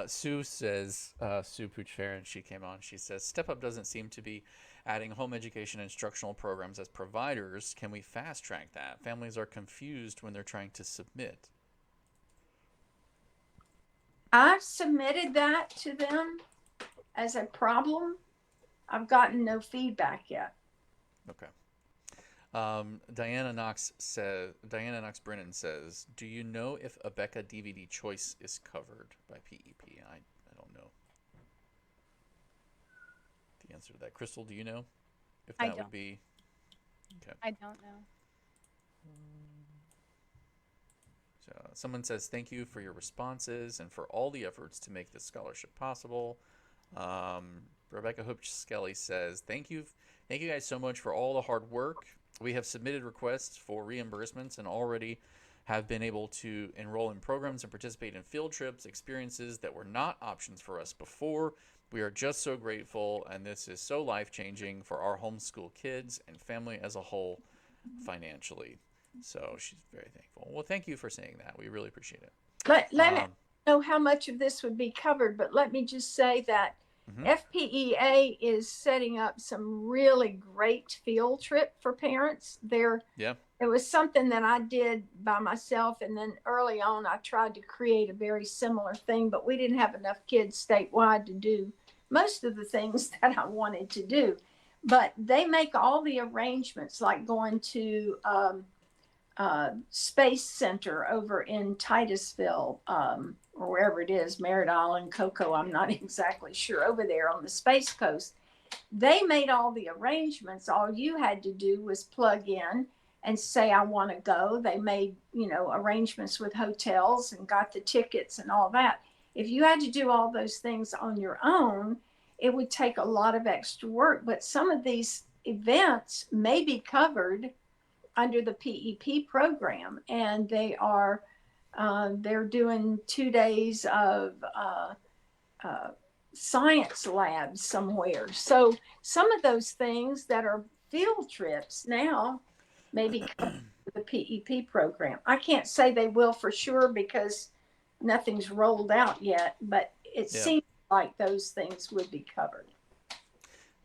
Sue says, Sue Pooch-Farron, she came on, she says, Step Up doesn't seem to be adding home education instructional programs as providers. Can we fast track that? Families are confused when they're trying to submit. I've submitted that to them as a problem. I've gotten no feedback yet. Okay. Diana Knox Brennan says, do you know if a Becca DVD choice is covered by PEP? I don't know the answer to that. Crystal, do you know if that would be? Okay. I don't know. So someone says, thank you for your responses and for all the efforts to make this scholarship possible. Rebecca Hope Skelly says, thank you guys so much for all the hard work. We have submitted requests for reimbursements and already have been able to enroll in programs and participate in field trips, experiences that were not options for us before. We are just so grateful, and this is so life-changing for our homeschool kids and family as a whole financially. So she's very thankful. Well, thank you for saying that. We really appreciate it. Let me know how much of this would be covered, but let me just say that FPEA is setting up some really great field trip for parents. It was something that I did by myself, and then early on I tried to create a very similar thing, but we didn't have enough kids statewide to do most of the things that I wanted to do. But they make all the arrangements, like going to Space Center over in Titusville, or wherever it is, Merritt Island, Cocoa, I'm not exactly sure, over there on the Space Coast. They made all the arrangements. All you had to do was plug in and say, I want to go. They made, arrangements with hotels and got the tickets and all that. If you had to do all those things on your own, it would take a lot of extra work. But some of these events may be covered under the PEP program, and they're doing 2 days of science labs somewhere. So some of those things that are field trips now may be covered with the PEP program. I can't say they will for sure because nothing's rolled out yet, but it seems like those things would be covered.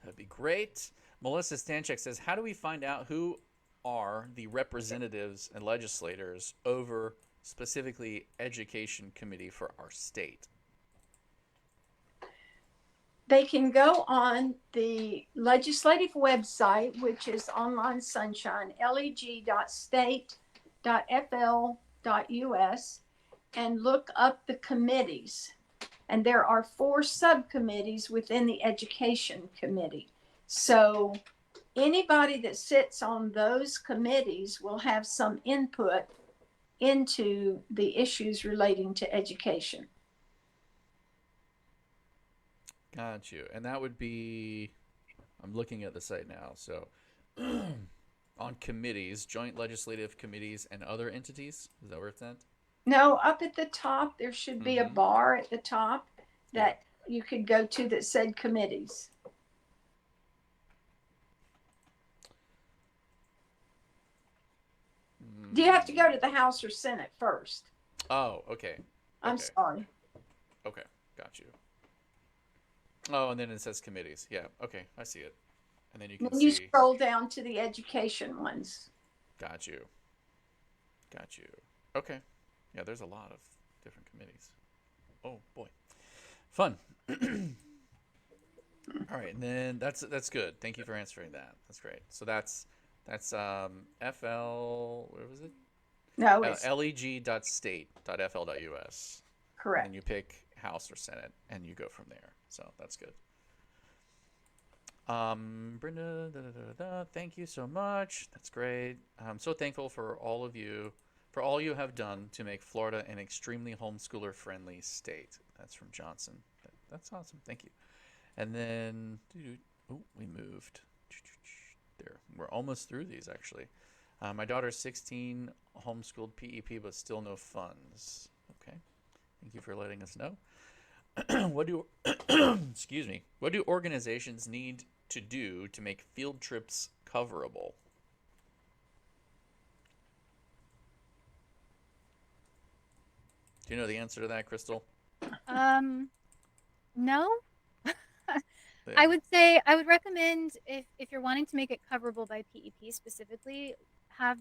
That'd be great. Melissa Stanchek says, how do we find out who are the representatives and legislators over specifically education committee for our state? They can go on the legislative website, which is Online Sunshine, leg.state.fl.us, and look up the committees. And there are 4 subcommittees within the education committee. So anybody that sits on those committees will have some input into the issues relating to education. Got you. And that would be, I'm looking at the site now. So on committees, joint legislative committees and other entities. Is that where it's at? No, up at the top, there should be a Mm-hmm. bar at the top Yeah. that you could go to that said committees. Do you have to go to the House or Senate first? Oh, okay. I'm Okay. sorry. Okay. Got you. Oh, and then it says committees. Yeah. Okay. I see it. And then you can Then you see. scroll down to the education ones. Got you. Got you. Okay. Yeah, there's a lot of different committees. Oh boy. Fun. All right, and then that's good. Thank you for answering that. That's great. So that's FL, where was it? No, it's leg.state.fl.us. And then correct. you pick House or Senate and you go from there. So that's good. Brenda, thank you so much. That's great. I'm so thankful for all of you, for all you have done to make Florida an extremely homeschooler friendly state. That's from Johnson. That's awesome. Thank you. And then, oh, we moved. There, we're almost through these actually. My daughter's 16, homeschooled PEP, but still no funds. Okay, thank you for letting us know. What do excuse me? What do organizations need to do to make field trips coverable? Do you know the answer to that, Crystal? No. Yeah. I would say I would recommend if you're wanting to make it coverable by PEP specifically, have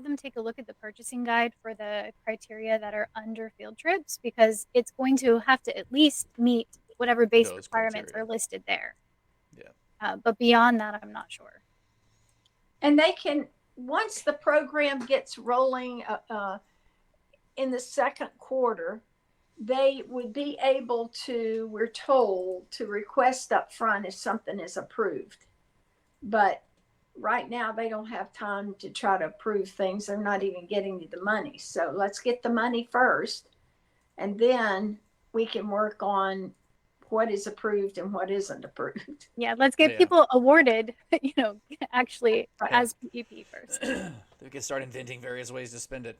them take a look at the purchasing guide for the criteria that are under field trips, because it's going to have to at least meet whatever base Those requirements criteria. are listed there. Yeah. But beyond that, I'm not sure. And they can, once the program gets rolling in the second quarter, they would be able to, we're told, to request up front if something is approved. But right now, they don't have time to try to approve things. They're not even getting to the money. So let's get the money first, and then we can work on what is approved and what isn't approved. Yeah, let's get Yeah. people awarded, actually Right. as PEP first. We can start inventing various ways to spend it.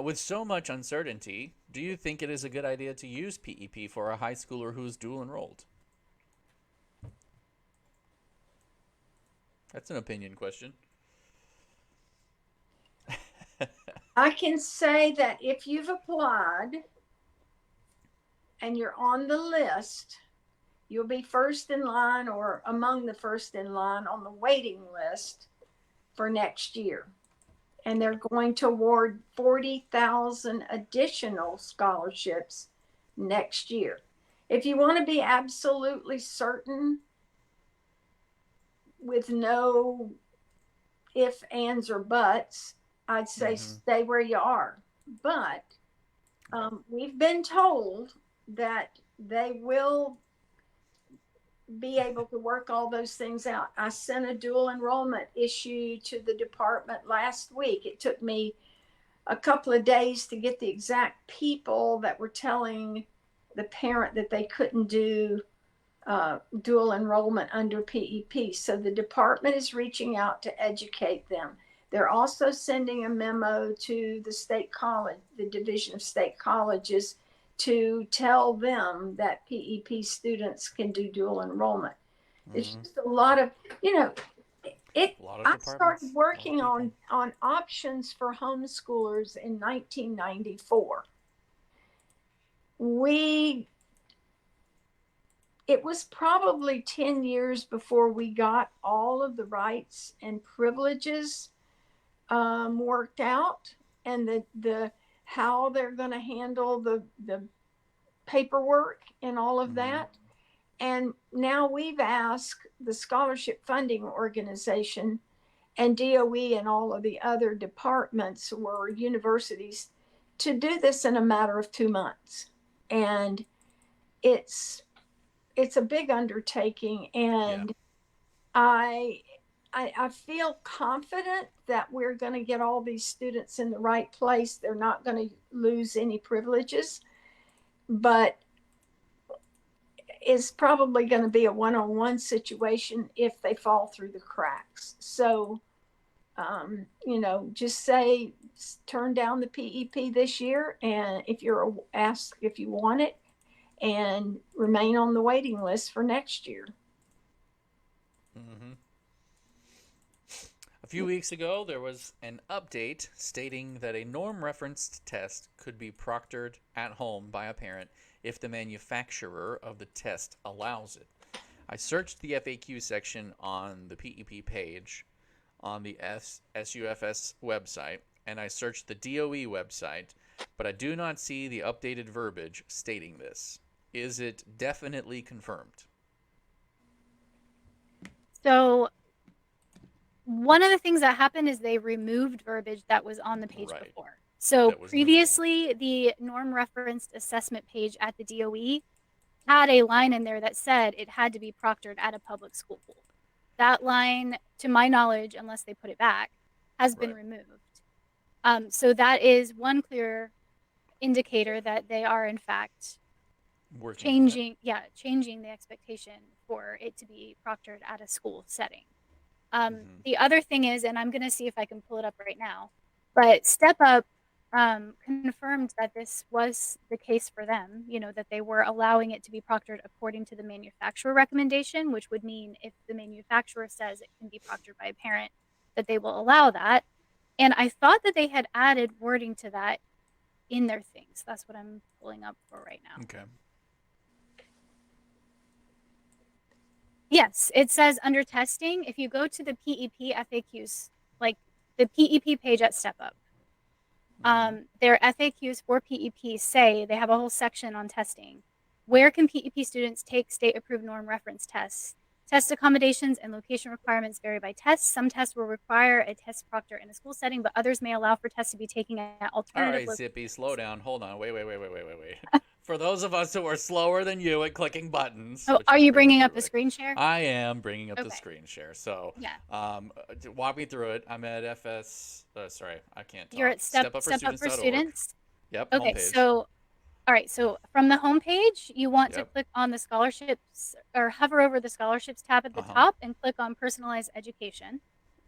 With so much uncertainty, do you think it is a good idea to use PEP for a high schooler who is dual enrolled? That's an opinion question. I can say that if you've applied and you're on the list, you'll be first in line or among the first in line on the waiting list for next year. And they're going to award 40,000 additional scholarships next year. If you want to be absolutely certain with no ifs, ands, or buts, I'd say stay where you are. But we've been told that they will be able to work all those things out. I sent a dual enrollment issue to the department last week. It took me a couple of days to get the exact people that were telling the parent that they couldn't do dual enrollment under PEP. So the department is reaching out to educate them. They're also sending a memo to the state college, the Division of State Colleges, to tell them that PEP students can do dual enrollment. It's just a lot of, I started working on options for homeschoolers in 1994. It was probably 10 years before we got all of the rights and privileges worked out, and the how they're going to handle the paperwork and all of that. And now we've asked the scholarship funding organization and DOE and all of the other departments or universities to do this in a matter of 2 months. And it's a big undertaking. And I feel confident that we're going to get all these students in the right place. They're not going to lose any privileges, but it's probably going to be a one-on-one situation if they fall through the cracks. So, just say turn down the PEP this year, and if you're asked if you want it, and remain on the waiting list for next year. Hmm. A few weeks ago, there was an update stating that a norm referenced test could be proctored at home by a parent if the manufacturer of the test allows it. I searched the FAQ section on the PEP page on the SUFS website, and I searched the DOE website, but I do not see the updated verbiage stating this. Is it definitely confirmed? So one of the things that happened is they removed verbiage that was on the page Right. before. So That was previously, the norm referenced assessment page at the DOE had a line in there that said it had to be proctored at a public school. That line, to my knowledge, unless they put it back, has been Right. removed. So that is one clear indicator that they are in fact working on it. changing the expectation for it to be proctored at a school setting. Mm-hmm. The other thing is, and I'm going to see if I can pull it up right now, but Step Up confirmed that this was the case for them, that they were allowing it to be proctored according to the manufacturer recommendation, which would mean if the manufacturer says it can be proctored by a parent, that they will allow that. And I thought that they had added wording to that in their things. That's what I'm pulling up for right now. Okay. Yes, it says under testing, if you go to the PEP FAQs, like the PEP page at Step Up, their FAQs for PEP say they have a whole section on testing. Where can PEP students take state-approved norm reference tests? Test accommodations and location requirements vary by test. Some tests will require a test proctor in a school setting, but others may allow for tests to be taken at All alternative right, locations. Zippy, slow down. Hold on. Wait. For those of us who are slower than you at clicking buttons, Oh, which are is you pretty much bringing up the everybody, screen share? I am bringing up the Okay. screen share. So, Yeah. walk me through it. I'm at FS. Sorry, I can't talk. You're at Step Up for StepUpForStudents.org. Students. Yep, Okay, homepage. so all right, so from the homepage, you want to Yep. click on the scholarships or hover over the scholarships tab at the Uh-huh. top and click on personalized education.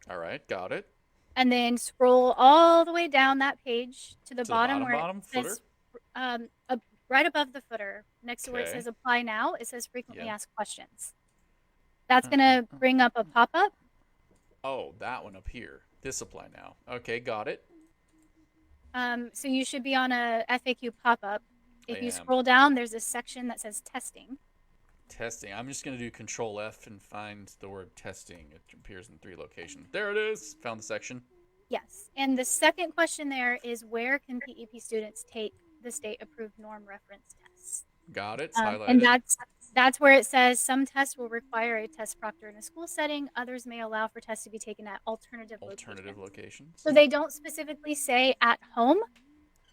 All right, got it. And then scroll all the way down that page to the To the bottom where it bottom footer. says, right above the footer, next to where it Okay. says apply now, it says frequently Yep. asked questions. That's going to bring up a pop up. Oh, that one up here. This apply now. Okay, got it. So you should be on a FAQ pop up. If I you am. scroll down, there's a section that says testing. Testing. I'm just going to do Control F and find the word testing. It appears in 3 locations. There it is. Found the section. Yes. And the second question there is where can PEP students take the state approved norm reference tests? Got it. It's highlighted. And that's where it says some tests will require a test proctor in a school setting. Others may allow for tests to be taken at alternative locations. So they don't specifically say at home.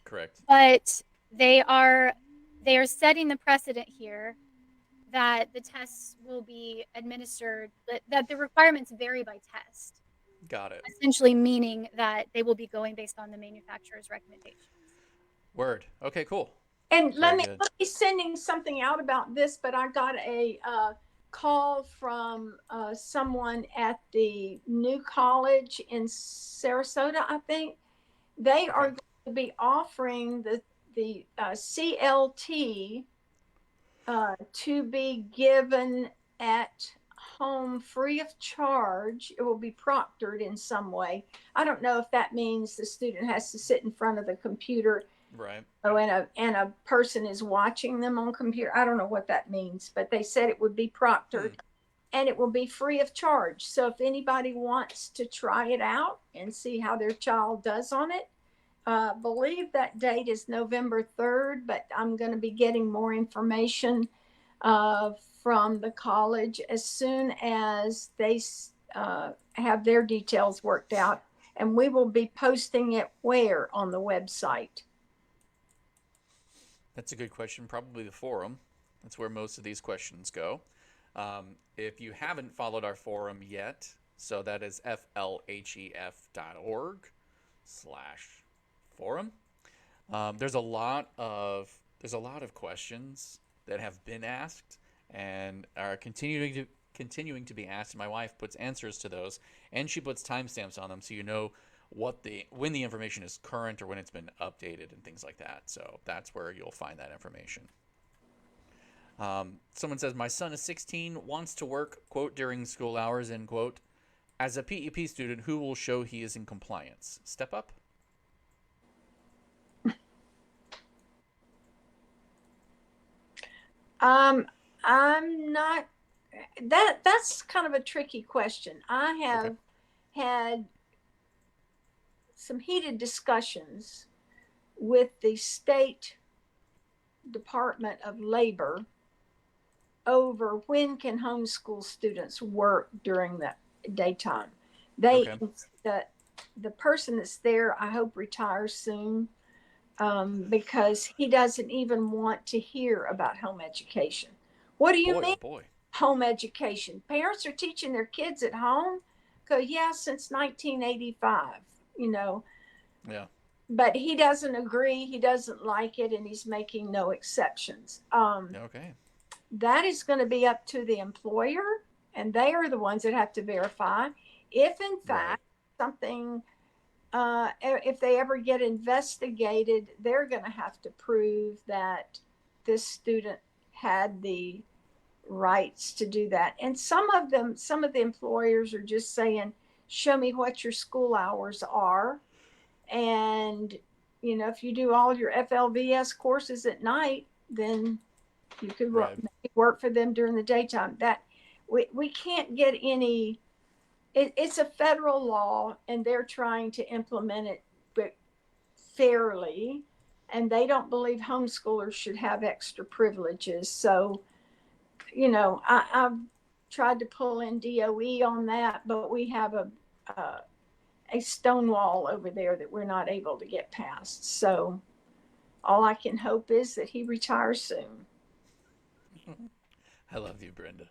Correct. But they are setting the precedent here that the tests will be administered, that the requirements vary by test. Got it. Essentially meaning that they will be going based on the manufacturer's recommendations. Word. Okay, cool. And let me be sending something out about this, but I got a call from someone at the new college in Sarasota, I think. They are going to be offering the CLT to be given at home free of charge. It will be proctored in some way. I don't know if that means the student has to sit in front of the computer. Right. Oh, and a person is watching them on computer. I don't know what that means, but they said it would be proctored and it will be free of charge. So if anybody wants to try it out and see how their child does on it, believe that date is November 3rd, but I'm going to be getting more information from the college as soon as they have their details worked out. And we will be posting it where on the website? That's a good question. Probably the forum. That's where most of these questions go. If you haven't followed our forum yet, So that is flhef.org/forum. There's a lot of questions that have been asked and are continuing to be asked. My wife puts answers to those, and she puts timestamps on them, so you know when the information is current or when it's been updated and things like that. So that's where you'll find that information. Someone says, my son is 16, wants to work, quote, during school hours, end quote. As a PEP student, who will show he is in compliance? Step up. I'm not, that's kind of a tricky question. I Okay. have had some heated discussions with the state Department of Labor over when can homeschool students work during the daytime. They Okay. the the person that's there, I hope, retires soon, because he doesn't even want to hear about home education. What do you Boy, mean oh boy. home education? Parents are teaching their kids at home? Go, yeah, since 1985, you know, Yeah. but he doesn't agree. He doesn't like it, and he's making no exceptions. Okay. That is going to be up to the employer, and they are the ones that have to verify if, in Right. fact, something, if they ever get investigated, they're going to have to prove that this student had the rights to do that. And some of the employers are just saying, show me what your school hours are. And, if you do all your FLVS courses at night, then you could Right. work for them during the daytime. That we can't get any. It's a federal law, and they're trying to implement it, but fairly. And they don't believe homeschoolers should have extra privileges. So, I've tried to pull in DOE on that, but we have a stone wall over there that we're not able to get past. So all I can hope is that he retires soon. I love you, Brenda.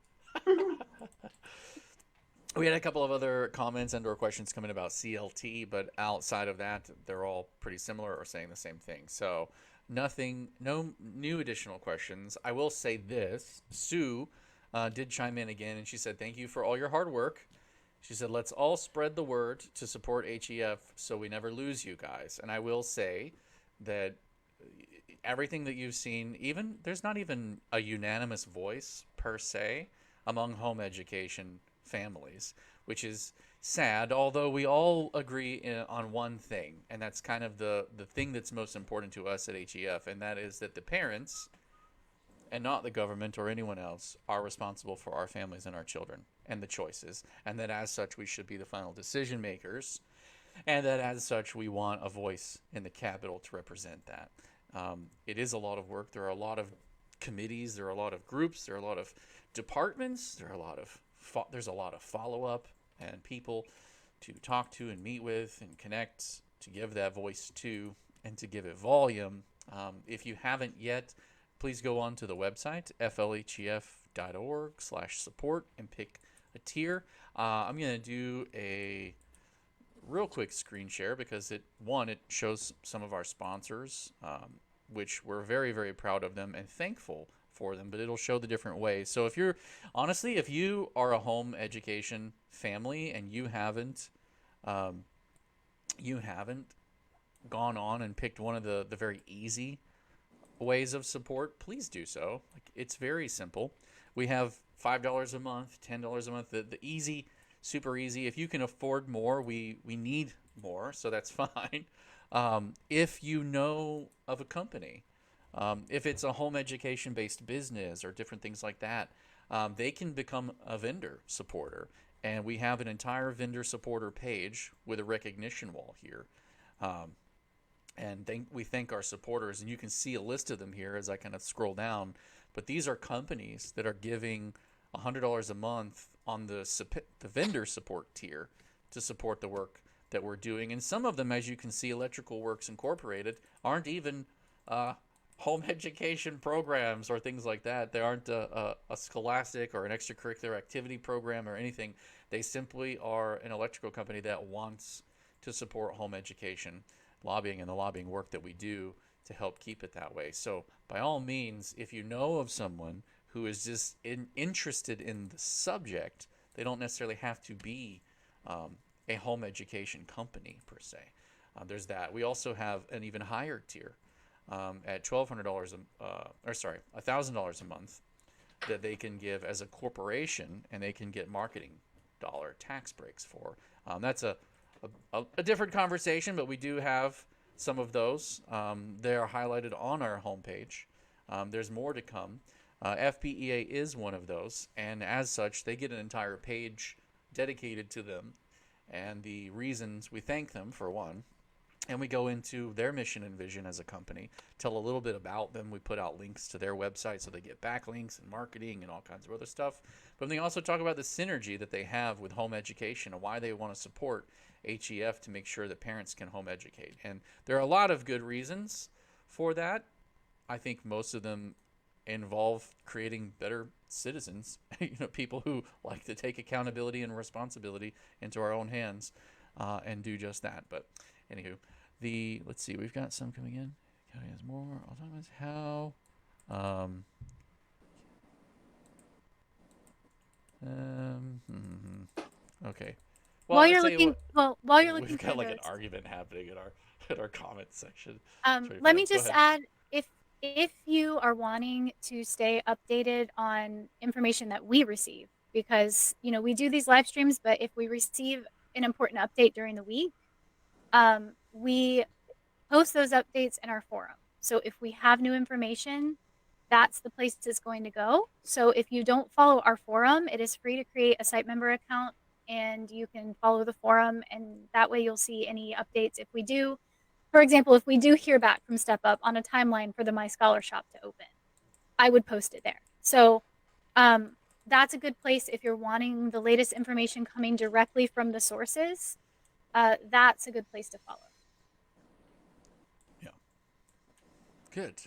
We had a couple of other comments and/or questions coming about CLT, but outside of that, they're all pretty similar or saying the same thing. So, no new additional questions. I will say this: Sue did chime in again, and she said, "Thank you for all your hard work." She said, "Let's all spread the word to support HEF, so we never lose you guys." And I will say that everything that you've seen, even there's not even a unanimous voice per se among home education families, which is sad, although we all agree on one thing, and that's kind of the thing that's most important to us at HEF, and that is that the parents and not the government or anyone else are responsible for our families and our children and the choices, and that as such we should be the final decision makers, and that as such we want a voice in the Capitol to represent that. It is a lot of work. There are a lot of committees, there are a lot of groups, there are a lot of departments, there's a lot of follow up and people to talk to and meet with and connect to give that voice to and to give it volume. If you haven't yet, please go on to the website flhef.org/support and pick a tier. I'm going to do a real quick screen share because it shows some of our sponsors, which we're very, very proud of them and thankful for them, but it'll show the different ways. So if you are a home education family and you haven't gone on and picked one of the very easy ways of support, please do so. Like, it's very simple. We have $5 a month, $10 a month, the easy, super easy. If you can afford more, we need more, so that's fine. If you know of a company, if it's a home education based business or different things like that, they can become a vendor supporter. And we have an entire vendor supporter page with a recognition wall here. And we thank our supporters, and you can see a list of them here as I kind of scroll down. But these are companies that are giving $100 a month on the vendor support tier to support the work that we're doing. And some of them, as you can see, Electrical Works Incorporated, aren't even home education programs or things like that. They aren't a scholastic or an extracurricular activity program or anything. They simply are an electrical company that wants to support home education, lobbying, and the lobbying work that we do to help keep it that way. So, by all means, if you know of someone who is just interested in the subject, they don't necessarily have to be a home education company per se. There's that. We also have an even higher tier at $1,200 $1,000 a month that they can give as a corporation, and they can get marketing dollar tax breaks for. That's a different conversation, but we do have some of those. They are highlighted on our homepage. There's more to come. FPEA is one of those, and as such, they get an entire page dedicated to them and the reasons. We thank them for one, and we go into their mission and vision as a company, tell a little bit about them. We put out links to their website so they get backlinks and marketing and all kinds of other stuff. But they also talk about the synergy that they have with home education and why they want to support HEF to make sure that parents can home educate. And there are a lot of good reasons for that. I think most of them involve creating better citizens, people who like to take accountability and responsibility into our own hands and do just that. But anywho, let's see, we've got some coming in. County has more. I'll talk about how. Okay. Well, While you're looking, while you're looking we've got for like those, an argument happening in our comments section. let me Go just ahead. add, if you are wanting to stay updated on information that we receive, because we do these live streams, but if we receive an important update during the week, we post those updates in our forum. So if we have new information, that's the place it's going to go. So if you don't follow our forum, it is free to create a site member account, and you can follow the forum, and that way you'll see any updates. If we do, for example, if we do hear back from Step Up on a timeline for the My Scholar Shop to open, I would post it there. So that's a good place if you're wanting the latest information coming directly from the sources. That's a good place to follow. Yeah. Good.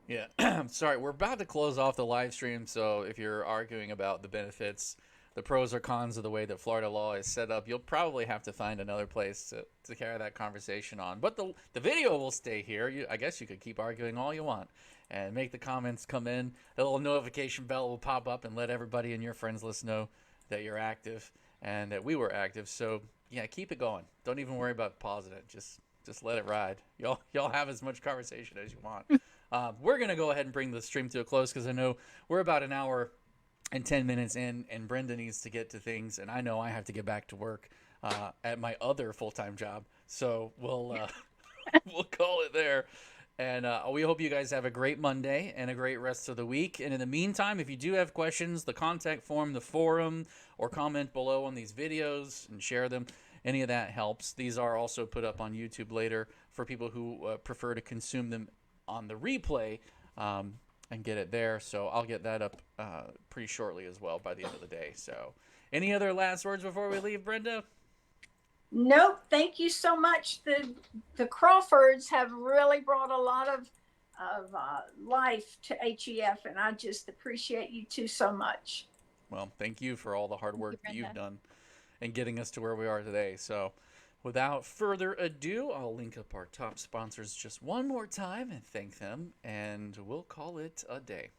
Yeah. Sorry, we're about to close off the live stream, so if you're arguing about the benefits, the pros or cons of the way that Florida law is set up, you'll probably have to find another place to carry that conversation on. But the video will stay here. I guess you could keep arguing all you want and make the comments come in. The little notification bell will pop up and let everybody and your friends list know that you're active and that we were active. So, yeah, keep it going. Don't even worry about pausing it. Just let it ride. Y'all have as much conversation as you want. We're going to go ahead and bring the stream to a close because I know we're about an hour and 10 minutes in, and Brenda needs to get to things, and I know I have to get back to work at my other full-time job. So we'll call it there. And we hope you guys have a great Monday and a great rest of the week. And in the meantime, if you do have questions, the contact form, the forum, or comment below on these videos and share them, any of that helps. These are also put up on YouTube later for people who prefer to consume them on the replay and get it there. So I'll get that up pretty shortly as well by the end of the day. So any other last words before we leave, Brenda? Nope. Thank you so much. The Crawfords have really brought a lot of life to HEF, and I just appreciate you two so much. Well, thank you for all the hard work that you've done in getting us to where we are today. So without further ado, I'll link up our top sponsors just one more time and thank them, and we'll call it a day.